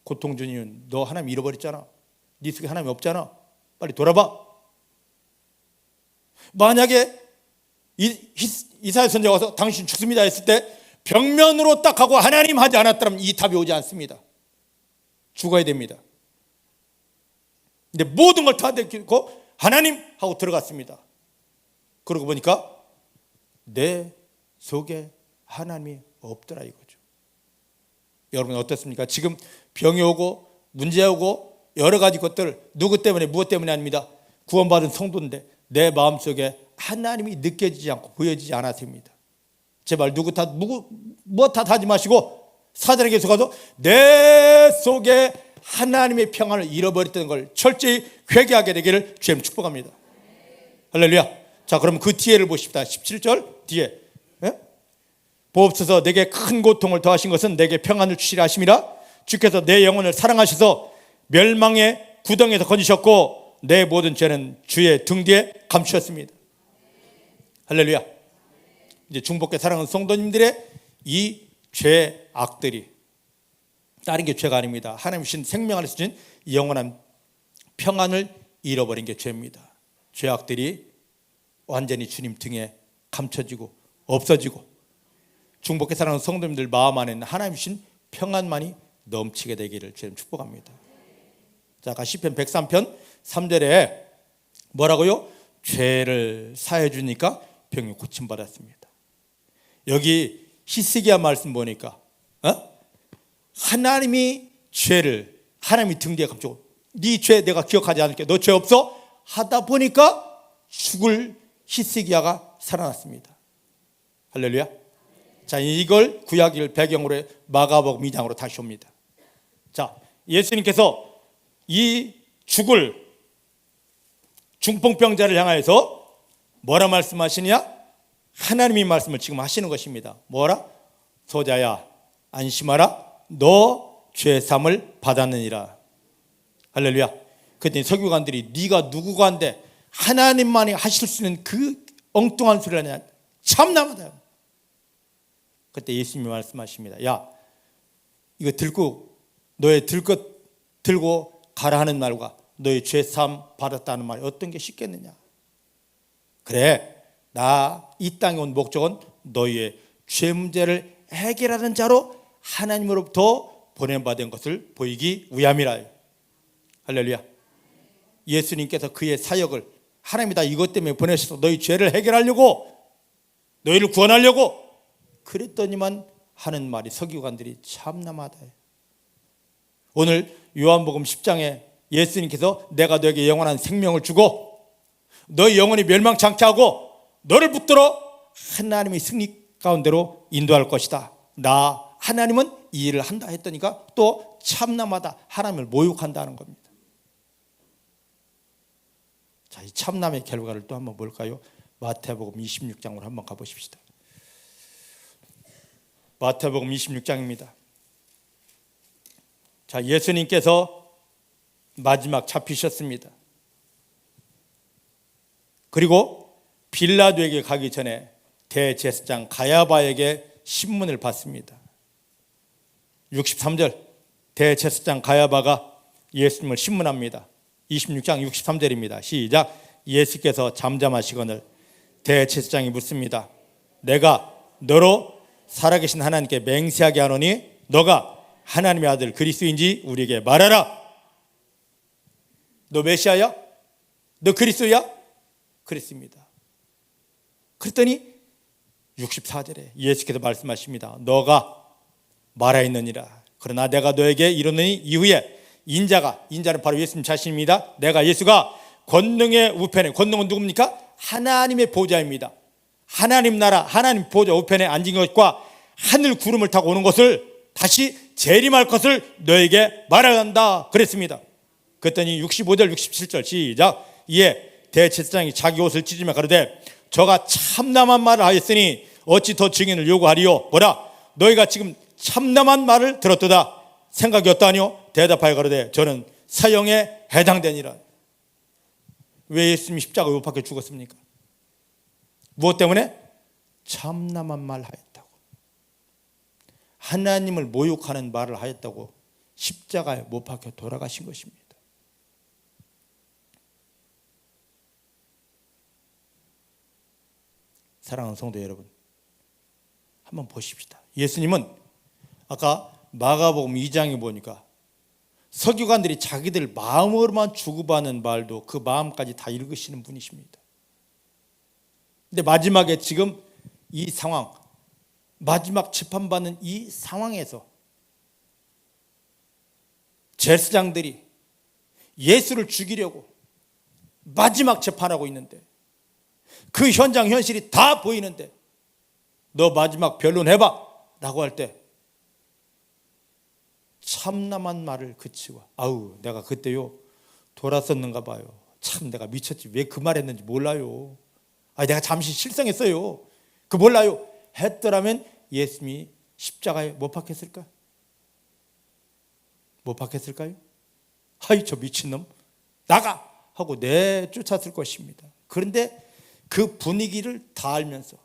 고통 준 이유는 너 하나님 잃어버렸잖아. 네 속에 하나님이 없잖아. 빨리 돌아봐. 만약에 이사야 선지자가 와서 당신 죽습니다 했을 때 벽면으로 딱 하고 하나님 하지 않았다면 이 답이 오지 않습니다. 죽어야 됩니다. 근데 모든 걸 다 내키고 하나님 하고 들어갔습니다. 그러고 보니까 내 속에 하나님이 없더라 이거죠. 여러분 어떻습니까? 지금 병이 오고 문제 오고 여러 가지 것들 누구 때문에 무엇 때문에 아닙니다. 구원받은 성도인데 내 마음속에 하나님이 느껴지지 않고 보여지지 않았습니다. 제발 누구 탓 뭐 탓하지 마시고 사단에게 속아서 내 속에 하나님의 평안을 잃어버렸다는 걸 철저히 회개하게 되기를 주님 축복합니다. 할렐루야. 자, 그럼 그 뒤에를 보십시다. 17절 뒤에. 보옵소서 내게 큰 고통을 더하신 것은 내게 평안을 주시라 하심이라. 주께서 내 영혼을 사랑하셔서 멸망의 구덩이에서 건지셨고 내 모든 죄는 주의 등 뒤에 감추셨습니다. 할렐루야. 이제 중복계 사랑하는 성도님들의 이 죄악들이 다른 게 죄가 아닙니다. 하나님 주신 생명을 주신 영원한 평안을 잃어버린 게 죄입니다. 죄악들이 완전히 주님 등에 감춰지고 없어지고 중복계 사랑하는 성도님들 마음 안에는 하나님 주신 평안만이 넘치게 되기를 주님 축복합니다. 자, 아까 시편 103편 3절에 뭐라고요? 죄를 사해 주니까 병이 고침받았습니다. 여기 히스기야 말씀 보니까 하나님이 죄를 하나님이 등대에 감추고 네 죄 내가 기억하지 않을게 너 죄 없어? 하다 보니까 죽을 히스기야가 살아났습니다. 할렐루야. 자, 이걸 구약을 배경으로 마가복음 2장으로 다시 옵니다. 자, 예수님께서 이 죽을 중풍병자를 향하여서 뭐라 말씀하시냐? 하나님이 말씀을 지금 하시는 것입니다. 뭐라? 소자야 안심하라 너 죄삼을 받았느니라. 할렐루야. 그랬더니 서기관들이 네가 누구가 한데 하나님만이 하실 수 있는 그 엉뚱한 소리를 하냐 참나무다. 그때 예수님이 말씀하십니다. 야 이거 들고 너의 들 것 들고 가라 하는 말과 너의 죄삼 받았다는 말이 어떤 게 쉽겠느냐. 그래 나 이 땅에 온 목적은 너희의 죄 문제를 해결하는 자로 하나님으로부터 보냄받은 것을 보이기 위함이라. 할렐루야. 예수님께서 그의 사역을 하나님이 다 이것 때문에 보내셔서 너희 죄를 해결하려고 너희를 구원하려고 그랬더니만 하는 말이 서기관들이 참남하다. 오늘 요한복음 10장에 예수님께서 내가 너에게 영원한 생명을 주고 너희 영혼이 멸망치 않게 하고 너를 붙들어 하나님의 승리 가운데로 인도할 것이다. 나 하나님은 이 일을 한다 했더니까 또 참남하다 하나님을 모욕한다는 겁니다. 자, 이 참남의 결과를 또 한번 볼까요? 마태복음 26장으로 한번 가보십시다. 마태복음 26장입니다. 자, 예수님께서 마지막 잡히셨습니다. 그리고 빌라도에게 가기 전에 대제사장 가야바에게 신문을 받습니다. 63절 대제사장 가야바가 예수님을 신문합니다. 26장 63절입니다. 시작. 예수께서 잠잠하시거늘 대제사장이 묻습니다. 내가 너로 살아계신 하나님께 맹세하게 하노니 너가 하나님의 아들 그리스도인지 우리에게 말하라. 너 메시아야? 너 그리스도야? 그랬습니다. 그랬더니 64절에 예수께서 말씀하십니다. 너가 말하였느니라. 그러나 내가 너에게 이르노니 이후에 인자는 바로 예수님 자신입니다. 내가 예수가 권능의 우편에, 권능은 누굽니까? 하나님의 보좌입니다. 하나님 나라 하나님 보좌 우편에 앉은 것과 하늘 구름을 타고 오는 것을 다시 재림할 것을 너에게 말해야 한다 그랬습니다. 그랬더니 65절 67절 시작. 이에 대제사장이 자기 옷을 찢으며 가로되 저가 참남한 말을 하였으니 어찌 더 증인을 요구하리요. 뭐라 너희가 지금 참남한 말을 들었도다. 생각이 어떠하뇨? 대답하여 가로되 저는 사형에 해당되니라. 왜 예수님이 십자가에 못 박혀 죽었습니까? 무엇 때문에? 참남한 말 하였다고. 하나님을 모욕하는 말을 하였다고 십자가에 못 박혀 돌아가신 것입니다. 사랑하는 성도 여러분, 한번 보십시다. 예수님은 아까 마가복음 2장에 보니까 서기관들이 자기들 마음으로만 주고받는 말도 그 마음까지 다 읽으시는 분이십니다. 근데 마지막에 지금 이 상황, 마지막 재판받는 이 상황에서 제사장들이 예수를 죽이려고 마지막 재판하고 있는데 그 현장 현실이 다 보이는데 너 마지막 변론해봐 라고 할 때 참남한 말을 그치고 아우 내가 그때요 돌았었는가 봐요. 참 내가 미쳤지 왜 그 말했는지 몰라요. 내가 잠시 실성했어요. 그 몰라요 했더라면 예수님이 십자가에 못 박혔을까? 못 박혔을까요? 하이 저 미친놈 나가 하고 내쫓았을 것입니다. 그런데 그 분위기를 다 알면서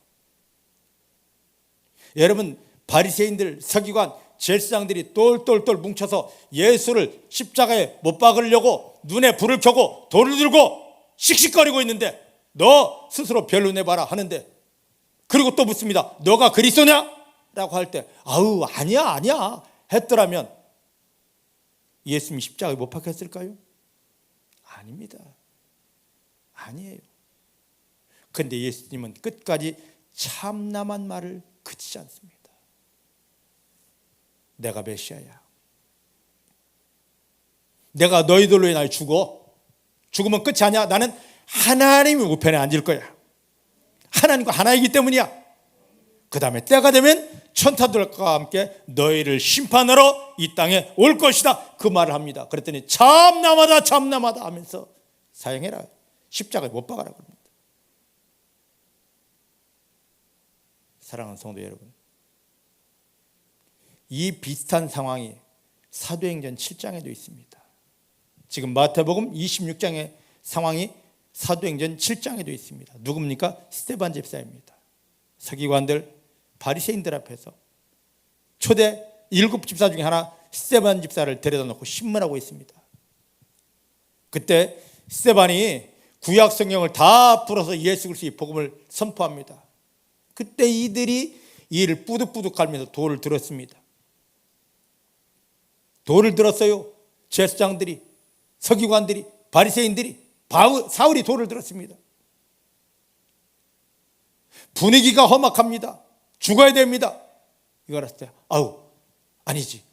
여러분 바리새인들 서기관 제사장들이 똘똘똘 뭉쳐서 예수를 십자가에 못 박으려고 눈에 불을 켜고 돌을 들고 씩씩거리고 있는데 너 스스로 변론해봐라 하는데 그리고 또 묻습니다. 너가 그리스도냐? 라고 할 때 아우 아니야 했더라면 예수님이 십자가에 못 박혔을까요? 아닙니다. 아니에요. 그런데 예수님은 끝까지 참남한 말을 그치지 않습니다. 내가 메시아야. 내가 너희들로 인하여 죽으면 끝이 아니야. 나는 하나님의 우편에 앉을 거야. 하나님과 하나이기 때문이야. 그 다음에 때가 되면 천사들과 함께 너희를 심판하러 이 땅에 올 것이다. 그 말을 합니다. 그랬더니 참남하다 하면서 사형해라. 십자가에 못 박아라 그럽니다. 사랑하는 성도 여러분, 이 비슷한 상황이 사도행전 7장에도 있습니다. 지금 마태복음 26장의 상황이 사도행전 7장에도 있습니다. 누굽니까? 스데반 집사입니다. 서기관들, 바리새인들 앞에서 초대 7집사 중에 하나 스데반 집사를 데려다 놓고 신문하고 있습니다. 그때 스데반이 구약 성경을 다 풀어서 예수 그리스도의 복음을 선포합니다. 그때 이들이 이를 뿌득뿌득 갈면서 돌을 들었습니다. 돌을 들었어요. 제사장들이, 서기관들이, 바리새인들이, 사울이 돌을 들었습니다. 분위기가 험악합니다. 죽어야 됩니다. 이거 알았을 때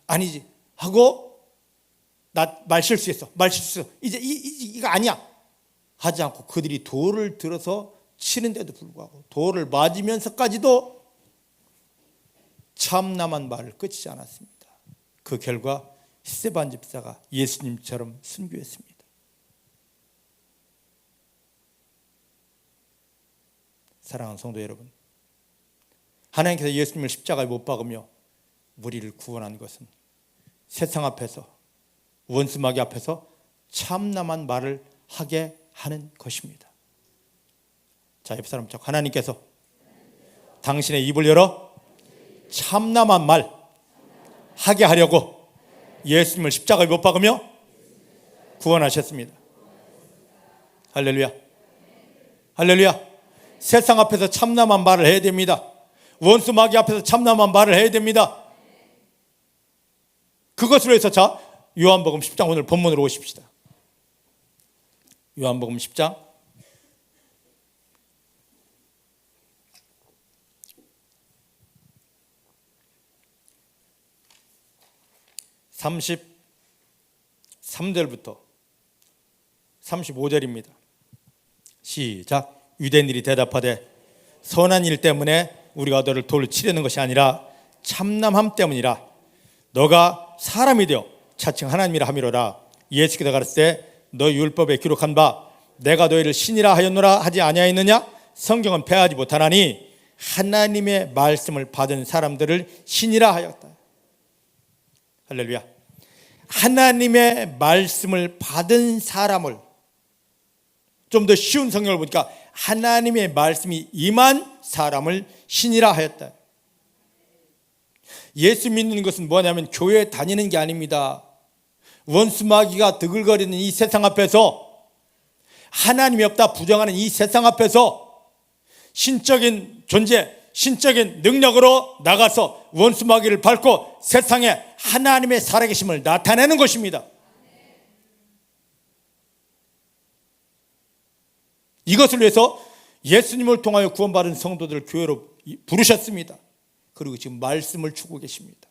아니지 하고 나 말실수했어. 이제 이거 아니야 하지 않고 그들이 돌을 들어서 치는데도 불구하고 돌을 맞으면서까지도 참남한 말을 그치지 않았습니다. 그 결과 스데반 집사가 예수님처럼 순교했습니다. 사랑하는 성도 여러분, 하나님께서 예수님을 십자가에 못 박으며 우리를 구원한 것은 세상 앞에서, 원수마귀 앞에서 참남한 말을 하게 하는 것입니다. 자, 옆 사람 쪽, 하나님께서 당신의 입을 열어 참남한 말 하게 하려고 예수님을 십자가에 못 박으며 구원하셨습니다. 할렐루야. 할렐루야. 세상 앞에서 참남한 말을 해야 됩니다. 원수 마귀 앞에서 참남한 말을 해야 됩니다. 그것으로 해서 자, 요한복음 10장 오늘 본문으로 오십시다. 요한복음 10장 33절부터 35절입니다. 시작. 유대인들이 대답하되 선한 일 때문에 우리가 너를 돌로 치려는 것이 아니라 참남함 때문이라. 너가 사람이 되어 차츰 하나님이라 함이로라. 예수께서 가르치되 너 율법에 기록한 바 내가 너희를 신이라 하였노라 하지 아니하였느냐? 성경은 패하지 못하나니 하나님의 말씀을 받은 사람들을 신이라 하였다. 할렐루야. 하나님의 말씀을 받은 사람을, 좀 더 쉬운 성경을 보니까 하나님의 말씀이 임한 사람을 신이라 하였다. 예수 믿는 것은 뭐냐면 교회에 다니는 게 아닙니다. 원수마귀가 드글거리는 이 세상 앞에서, 하나님이 없다 부정하는 이 세상 앞에서 신적인 존재, 신적인 능력으로 나가서 원수마귀를 밟고 세상에 하나님의 살아계심을 나타내는 것입니다. 이것을 위해서 예수님을 통하여 구원받은 성도들을 교회로 부르셨습니다. 그리고 지금 말씀을 주고 계십니다.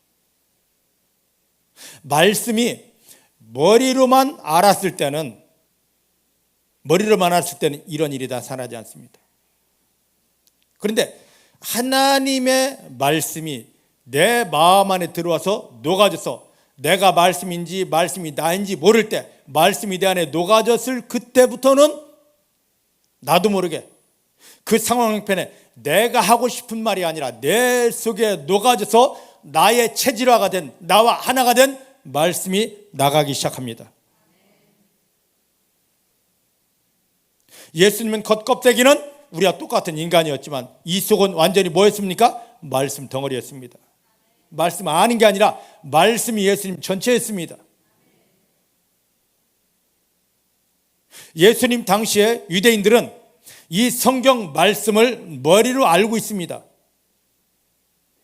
말씀이 머리로만 알았을 때는 이런 일이 다 사라지지 않습니다. 그런데 하나님의 말씀이 내 마음 안에 들어와서 녹아져서 내가 말씀인지 말씀이 나인지 모를 때, 말씀이 내 안에 녹아졌을 그때부터는 나도 모르게 그 상황 형편에 내가 하고 싶은 말이 아니라 내 속에 녹아져서 나의 체질화가 된, 나와 하나가 된 말씀이 나가기 시작합니다. 예수님은 겉껍데기는 우리와 똑같은 인간이었지만 이 속은 완전히 뭐였습니까? 말씀 덩어리였습니다. 말씀 아는 게 아니라 말씀이 예수님 전체였습니다. 예수님 당시에 유대인들은 이 성경 말씀을 머리로 알고 있습니다.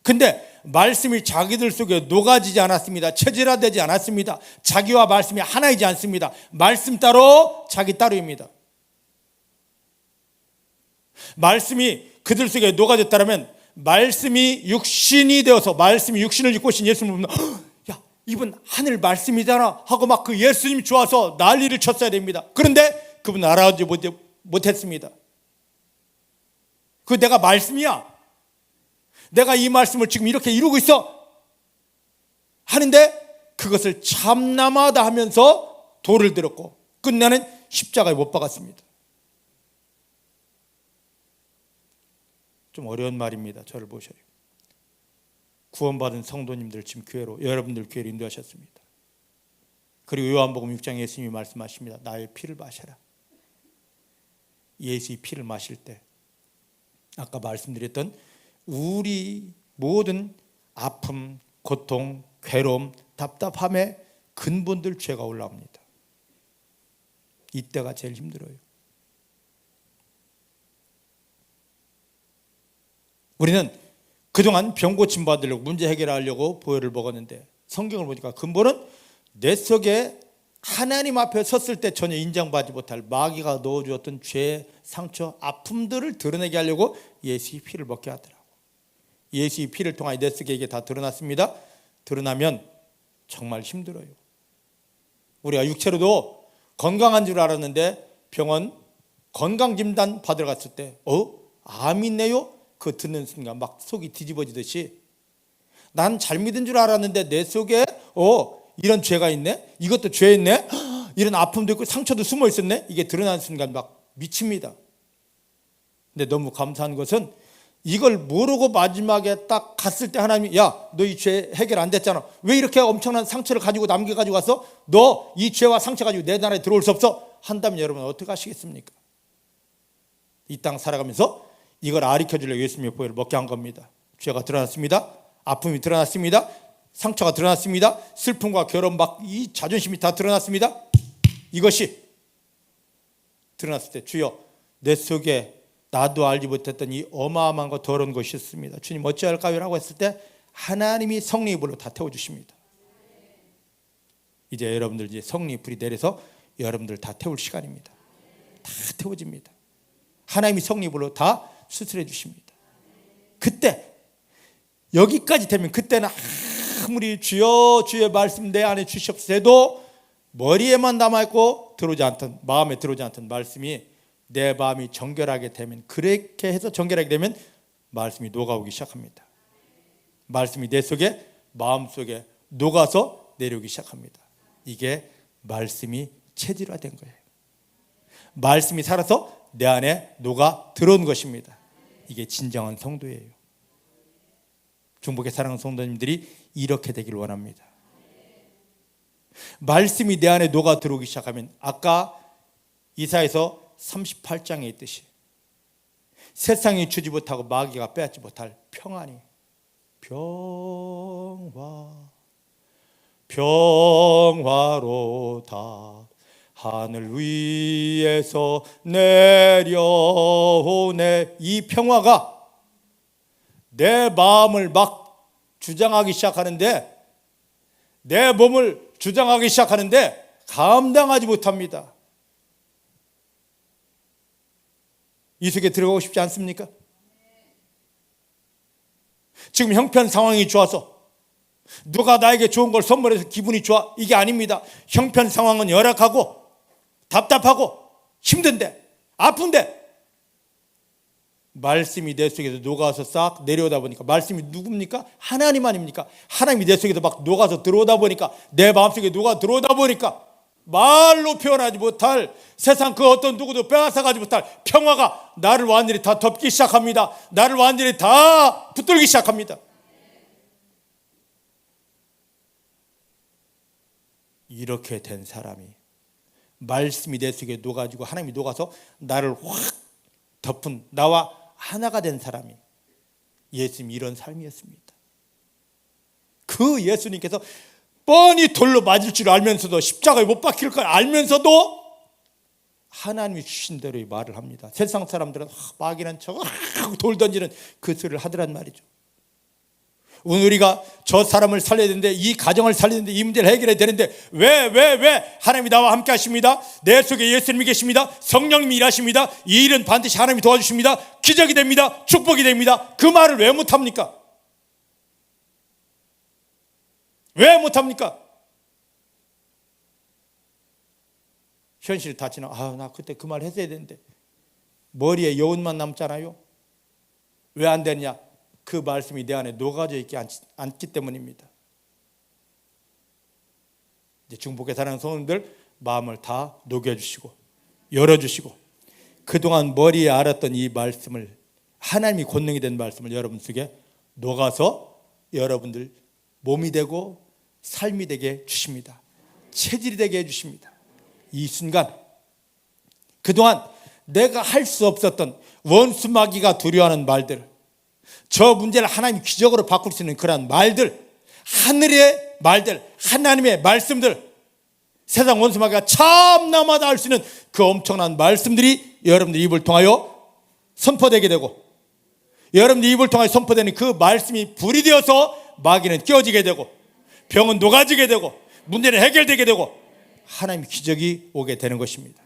근데 말씀이 자기들 속에 녹아지지 않았습니다. 체질화되지 않았습니다. 자기와 말씀이 하나이지 않습니다. 말씀 따로 자기 따로입니다. 말씀이 그들 속에 녹아졌다면 말씀이 육신이 되어서 말씀이 육신을 입고 오신 예수님을 보면 야, 이분 하늘 말씀이잖아 하고 막 그 예수님 좋아서 난리를 쳤어야 됩니다. 그런데 그분 알아보지 못했습니다. 그 내가 말씀이야. 내가 이 말씀을 지금 이렇게 이루고 있어 하는데 그것을 참남하다 하면서 돌을 들었고 끝내는 십자가에 못 박았습니다. 좀 어려운 말입니다. 저를 보셔요. 구원받은 성도님들 지금 교회로 여러분들 교회로 인도하셨습니다. 그리고 요한복음 6장에 예수님이 말씀하십니다. 나의 피를 마셔라. 예수의 피를 마실 때 아까 말씀드렸던 우리 모든 아픔, 고통, 괴로움, 답답함의 근본들 죄가 올라옵니다. 이때가 제일 힘들어요. 우리는 그동안 병 고침 받으려고 문제 해결하려고 보혈을 먹었는데 성경을 보니까 근본은 내 속에 하나님 앞에 섰을 때 전혀 인정받지 못할 마귀가 넣어주었던 죄, 상처, 아픔들을 드러내게 하려고 예수의 피를 먹게 하더라고. 예수의 피를 통하여 내 속에 이게 다 드러났습니다. 드러나면 정말 힘들어요. 우리가 육체로도 건강한 줄 알았는데 병원 건강진단 받으러 갔을 때 암 있네요? 그거 듣는 순간 막 속이 뒤집어지듯이 난 잘 믿은 줄 알았는데 내 속에 이런 죄가 있네? 이것도 죄 있네? 이런 아픔도 있고 상처도 숨어 있었네? 이게 드러나는 순간 막 미칩니다. 근데 너무 감사한 것은 이걸 모르고 마지막에 딱 갔을 때 하나님이 야, 너 이 죄 해결 안 됐잖아. 왜 이렇게 엄청난 상처를 가지고 남겨가지고 왔어? 너 이 죄와 상처 가지고 내 나라에 들어올 수 없어? 한다면 여러분 어떻게 하시겠습니까? 이 땅 살아가면서 이걸 아리켜주려고 예수님의 보혈을 먹게 한 겁니다. 죄가 드러났습니다. 아픔이 드러났습니다. 상처가 드러났습니다. 슬픔과 괴로움 막 이 자존심이 다 드러났습니다. 이것이 드러났을 때 주여 내 속에 나도 알지 못했던 이 어마어마한 거 더러운 것이 있습니다. 주님 어찌할까요? 라고 했을 때 하나님이 성령의 불로 다 태워주십니다. 이제 여러분들 이제 성령의 불이 내려서 여러분들 다 태울 시간입니다. 다 태워집니다. 하나님이 성령의 불로 다 수술해 주십니다. 그때 여기까지 되면 그때는 아무리 주여 주의 말씀 내 안에 주시옵소서 해도 머리에만 남아있고 들어오지 않던 마음에 들어오지 않던 말씀이 내 마음이 정결하게 되면 그렇게 해서 정결하게 되면 말씀이 녹아오기 시작합니다. 말씀이 내 속에 마음속에 녹아서 내려오기 시작합니다. 이게 말씀이 체질화된 거예요. 말씀이 살아서 내 안에 녹아 들어온 것입니다. 이게 진정한 성도예요. 중복의 사랑하는 성도님들이 이렇게 되기를 원합니다. 말씀이 내 안에 녹아 들어오기 시작하면 아까 이사야서 38장에 있듯이 세상이 주지 못하고 마귀가 빼앗지 못할 평안이 평화로다 하늘 위에서 내려오네. 이 평화가 내 마음을 막 주장하기 시작하는데 내 몸을 주장하기 시작하는데 감당하지 못합니다. 이 속에 들어가고 싶지 않습니까? 지금 형편 상황이 좋아서 누가 나에게 좋은 걸 선물해서 기분이 좋아 이게 아닙니다. 형편 상황은 열악하고 답답하고 힘든데 아픈데 말씀이 내 속에서 녹아서 싹 내려오다 보니까 말씀이 누굽니까? 하나님 아닙니까? 하나님이 내 속에서 막 녹아서 들어오다 보니까 내 마음속에 녹아 들어오다 보니까 말로 표현하지 못할 세상 그 어떤 누구도 빼앗아가지 못할 평화가 나를 완전히 다 덮기 시작합니다. 나를 완전히 다 붙들기 시작합니다. 이렇게 된 사람이 말씀이 내 속에 녹아지고 하나님이 녹아서 나를 확 덮은 나와 하나가 된 사람이 예수님 이런 삶이었습니다. 그 예수님께서 뻔히 돌로 맞을 줄 알면서도 십자가에 못 박힐 걸 알면서도 하나님이 주신 대로 말을 합니다. 세상 사람들은 마귀는 저거 돌 던지는 그 소리를 하더란 말이죠. 오늘 우리가 저 사람을 살려야 되는데, 이 가정을 살려야 되는데, 이 문제를 해결해야 되는데 왜 하나님이 나와 함께 하십니다. 내 속에 예수님이 계십니다. 성령님이 일하십니다. 이 일은 반드시 하나님이 도와주십니다. 기적이 됩니다. 축복이 됩니다. 그 말을 왜 못합니까? 왜 못합니까? 현실이 다 지나, 나 그때 그 말 했어야 되는데, 머리에 여운만 남잖아요. 왜 안 되냐? 그 말씀이 내 안에 녹아져 있지 않기 때문입니다. 이제 중복에 사는 성도들 마음을 다 녹여주시고 열어주시고, 그동안 머리에 알았던 이 말씀을, 하나님이 권능이 된 말씀을 여러분 속에 녹아서 여러분들 몸이 되고 삶이 되게 해주십니다. 체질이 되게 해주십니다. 이 순간, 그동안 내가 할 수 없었던 원수마귀가 두려워하는 말들, 저 문제를 하나님이 기적으로 바꿀 수 있는 그런 말들, 하늘의 말들, 하나님의 말씀들, 세상 원수마귀가 참나마다 할 수 있는 그 엄청난 말씀들이 여러분들 입을 통하여 선포되게 되고, 여러분들 입을 통하여 선포되는 그 말씀이 불이 되어서 마귀는 깨어지게 되고, 병은 녹아지게 되고, 문제는 해결되게 되고, 하나님의 기적이 오게 되는 것입니다.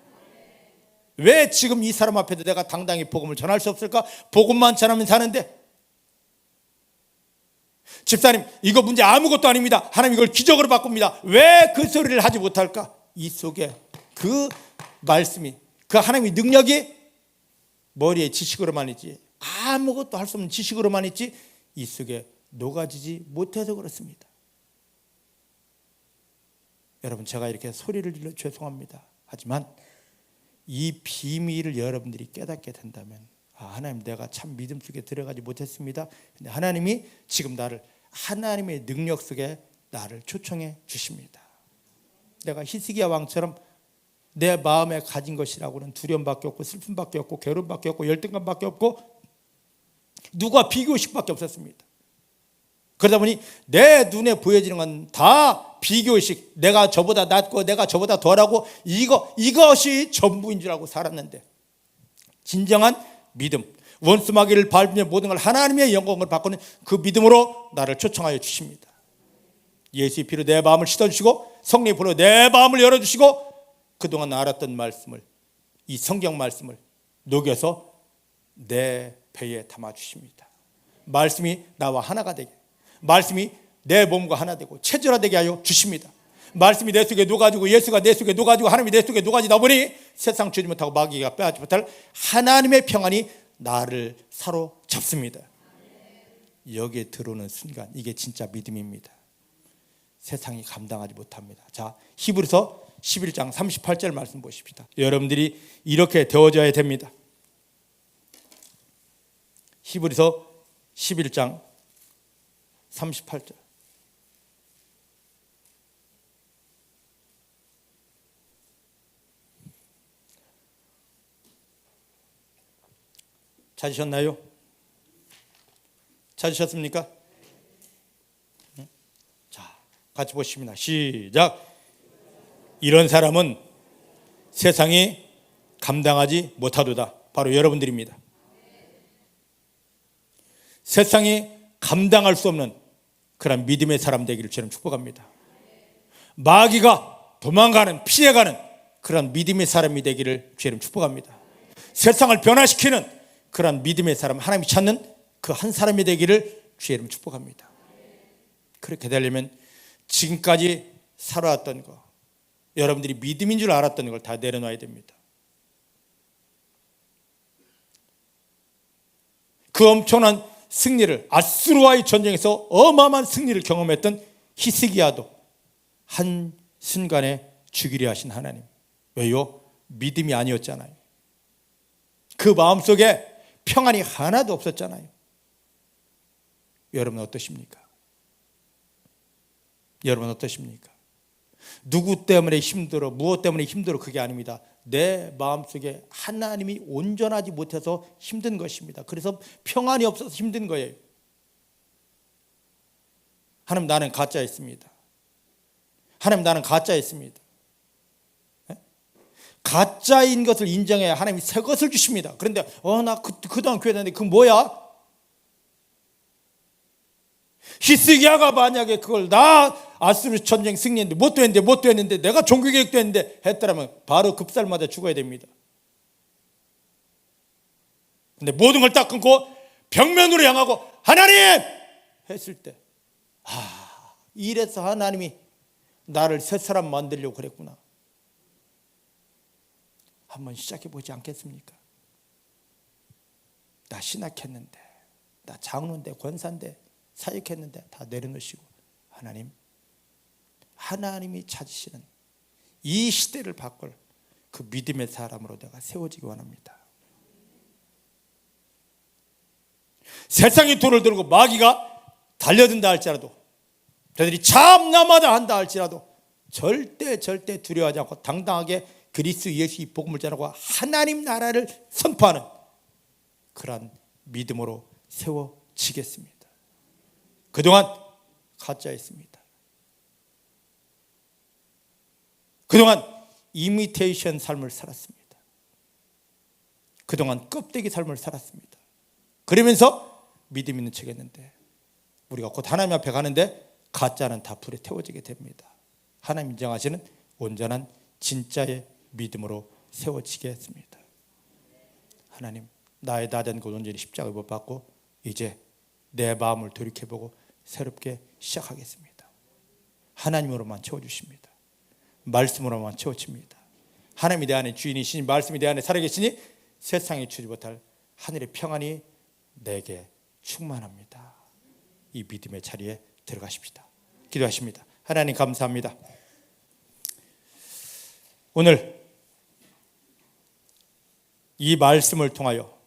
왜 지금 이 사람 앞에도 내가 당당히 복음을 전할 수 없을까? 복음만 전하면 사는데, 집사님 이거 문제 아무것도 아닙니다. 하나님 이걸 기적으로 바꿉니다. 왜 그 소리를 하지 못할까? 이 속에 그 말씀이, 그 하나님의 능력이 머리에 지식으로만 있지, 아무것도 할 수 없는 지식으로만 있지, 이 속에 녹아지지 못해서 그렇습니다. 여러분, 제가 이렇게 소리를 질러 죄송합니다. 하지만 이 비밀을 여러분들이 깨닫게 된다면, 하나님 내가 참 믿음 속에 들어가지 못했습니다. 근데 하나님이 지금 나를 하나님의 능력 속에 나를 초청해 주십니다. 내가 히스기야 왕처럼 내 마음에 가진 것이라고는 두려움밖에 없고 슬픔밖에 없고 괴로움밖에 없고 열등감밖에 없고 누가 비교의식밖에 없었습니다. 그러다 보니 내 눈에 보여지는 건 다 비교의식, 내가 저보다 낫고 내가 저보다 덜하고 이것이 전부인 줄 알고 살았는데, 진정한 믿음, 원수마귀를 밟으며 모든 걸 하나님의 영광을 바꾸는 그 믿음으로 나를 초청하여 주십니다. 예수의 피로 내 마음을 씻어주시고 성령의 불로 내 마음을 열어주시고, 그동안 알았던 말씀을, 이 성경 말씀을 녹여서 내 배에 담아주십니다. 말씀이 나와 하나가 되게, 말씀이 내 몸과 하나 되고 체질화되게 하여 주십니다. 말씀이 내 속에 녹아지고 예수가 내 속에 녹아지고 하나님이 내 속에 녹아지다 보니 세상 주지 못하고 마귀가 빼앗지 못할 하나님의 평안이 나를 사로잡습니다. 여기에 들어오는 순간 이게 진짜 믿음입니다. 세상이 감당하지 못합니다. 자, 히브리서 11장 38절 말씀 보십시다. 여러분들이 이렇게 되어져야 됩니다. 히브리서 11장 38절. 찾으셨나요? 찾으셨습니까? 자, 같이 보십니다. 시작. 이런 사람은 세상이 감당하지 못하도다. 바로 여러분들입니다. 세상이 감당할 수 없는 그런 믿음의 사람 되기를 저는 축복합니다. 마귀가 도망가는, 피해가는 그런 믿음의 사람이 되기를 저는 축복합니다. 세상을 변화시키는 그런 믿음의 사람, 하나님이 찾는 그 한 사람이 되기를 주의 이름 축복합니다. 그렇게 되려면 지금까지 살아왔던 거, 여러분들이 믿음인 줄 알았던 걸 다 내려놔야 됩니다. 그 엄청난 승리를, 아수르와의 전쟁에서 어마어마한 승리를 경험했던 히스기야도 한 순간에 죽이려 하신 하나님. 왜요? 믿음이 아니었잖아요. 그 마음속에 평안이 하나도 없었잖아요. 여러분 어떠십니까? 여러분 어떠십니까? 누구 때문에 힘들어, 무엇 때문에 힘들어, 그게 아닙니다. 내 마음속에 하나님이 온전하지 못해서 힘든 것입니다. 그래서 평안이 없어서 힘든 거예요. 하나님, 나는 가짜였습니다. 하나님, 나는 가짜였습니다. 가짜인 것을 인정해야 하나님이 새 것을 주십니다. 그런데 나 그동안 교회 다녔는데 그건 뭐야? 히스기야가 만약에 그걸 나 아수르 전쟁 승리했는데 못 됐는데 내가 종교개혁도 했는데 했더라면 바로 급살마다 죽어야 됩니다. 근데 모든 걸 딱 끊고 벽면으로 향하고 하나님 했을 때 이래서 하나님이 나를 새 사람 만들려고 그랬구나. 한번 시작해 보지 않겠습니까? 나 신학했는데, 나 장로인데, 권사인데, 사역했는데 다 내려놓으시고 하나님이 찾으시는 이 시대를 바꿀 그 믿음의 사람으로 내가 세워지기 원합니다. 세상의 돌을 들고 마귀가 달려든다 할지라도, 저들이 참나마다 한다 할지라도 절대 두려워하지 않고 당당하게 그리스도 예수 이 복음을 전하고 하나님 나라를 선포하는 그러한 믿음으로 세워지겠습니다. 그동안 가짜였습니다. 그동안 이미테이션 삶을 살았습니다. 그동안 껍데기 삶을 살았습니다. 그러면서 믿음 있는 척 했는데 우리가 곧 하나님 앞에 가는데 가짜는 다 불에 태워지게 됩니다. 하나님 인정하시는 온전한 진짜의 믿음으로 세워지게 했습니다. 하나님, 나의 다된 것 온전히 십자가에 못 박고 이제 내 마음을 돌이켜보고 새롭게 시작하겠습니다. 하나님으로만 채워주십니다. 말씀으로만 채워집니다. 하나님이 내 안에 주인이시니 말씀이 내 안에 살아계시니 세상에 주지 못할 하늘의 평안이 내게 충만합니다. 이 믿음의 자리에 들어가십시다. 기도하십니다. 하나님 감사합니다. 오늘 이 말씀을 통하여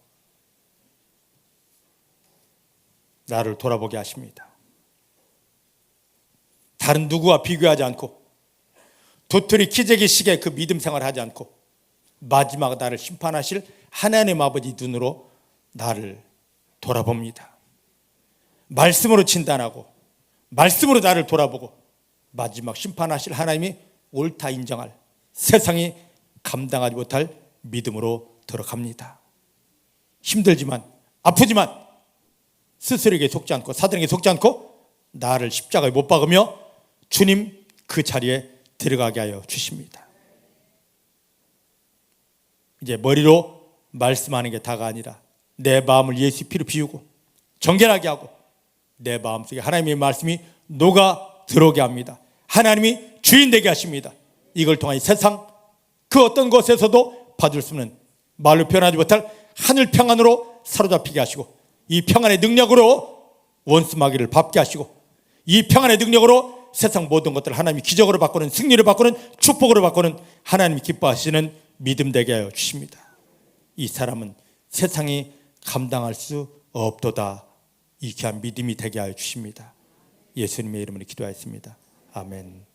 나를 돌아보게 하십니다. 다른 누구와 비교하지 않고 도토리 키재기 식의 그 믿음 생활을 하지 않고 마지막 나를 심판하실 하나님 아버지 눈으로 나를 돌아봅니다. 말씀으로 진단하고 말씀으로 나를 돌아보고 마지막 심판하실 하나님이 옳다 인정할 세상이 감당하지 못할 믿음으로 들어갑니다. 힘들지만 아프지만 스스로에게 속지 않고 사단에게 속지 않고 나를 십자가에 못 박으며 주님 그 자리에 들어가게 하여 주십니다. 이제 머리로 말씀하는 게 다가 아니라 내 마음을 예수 피로 비우고 정결하게 하고 내 마음속에 하나님의 말씀이 녹아 들어오게 합니다. 하나님이 주인 되게 하십니다. 이걸 통해 세상 그 어떤 곳에서도 받을 수 없는 말로 표현하지 못할 하늘 평안으로 사로잡히게 하시고 이 평안의 능력으로 원수 마귀를 밟게 하시고 이 평안의 능력으로 세상 모든 것들을 하나님이 기적으로 바꾸는 승리를 바꾸는 축복으로 바꾸는 하나님이 기뻐하시는 믿음 되게 하여 주십니다. 이 사람은 세상이 감당할 수 없도다. 이 귀한 믿음이 되게 하여 주십니다. 예수님의 이름으로 기도하였습니다. 아멘.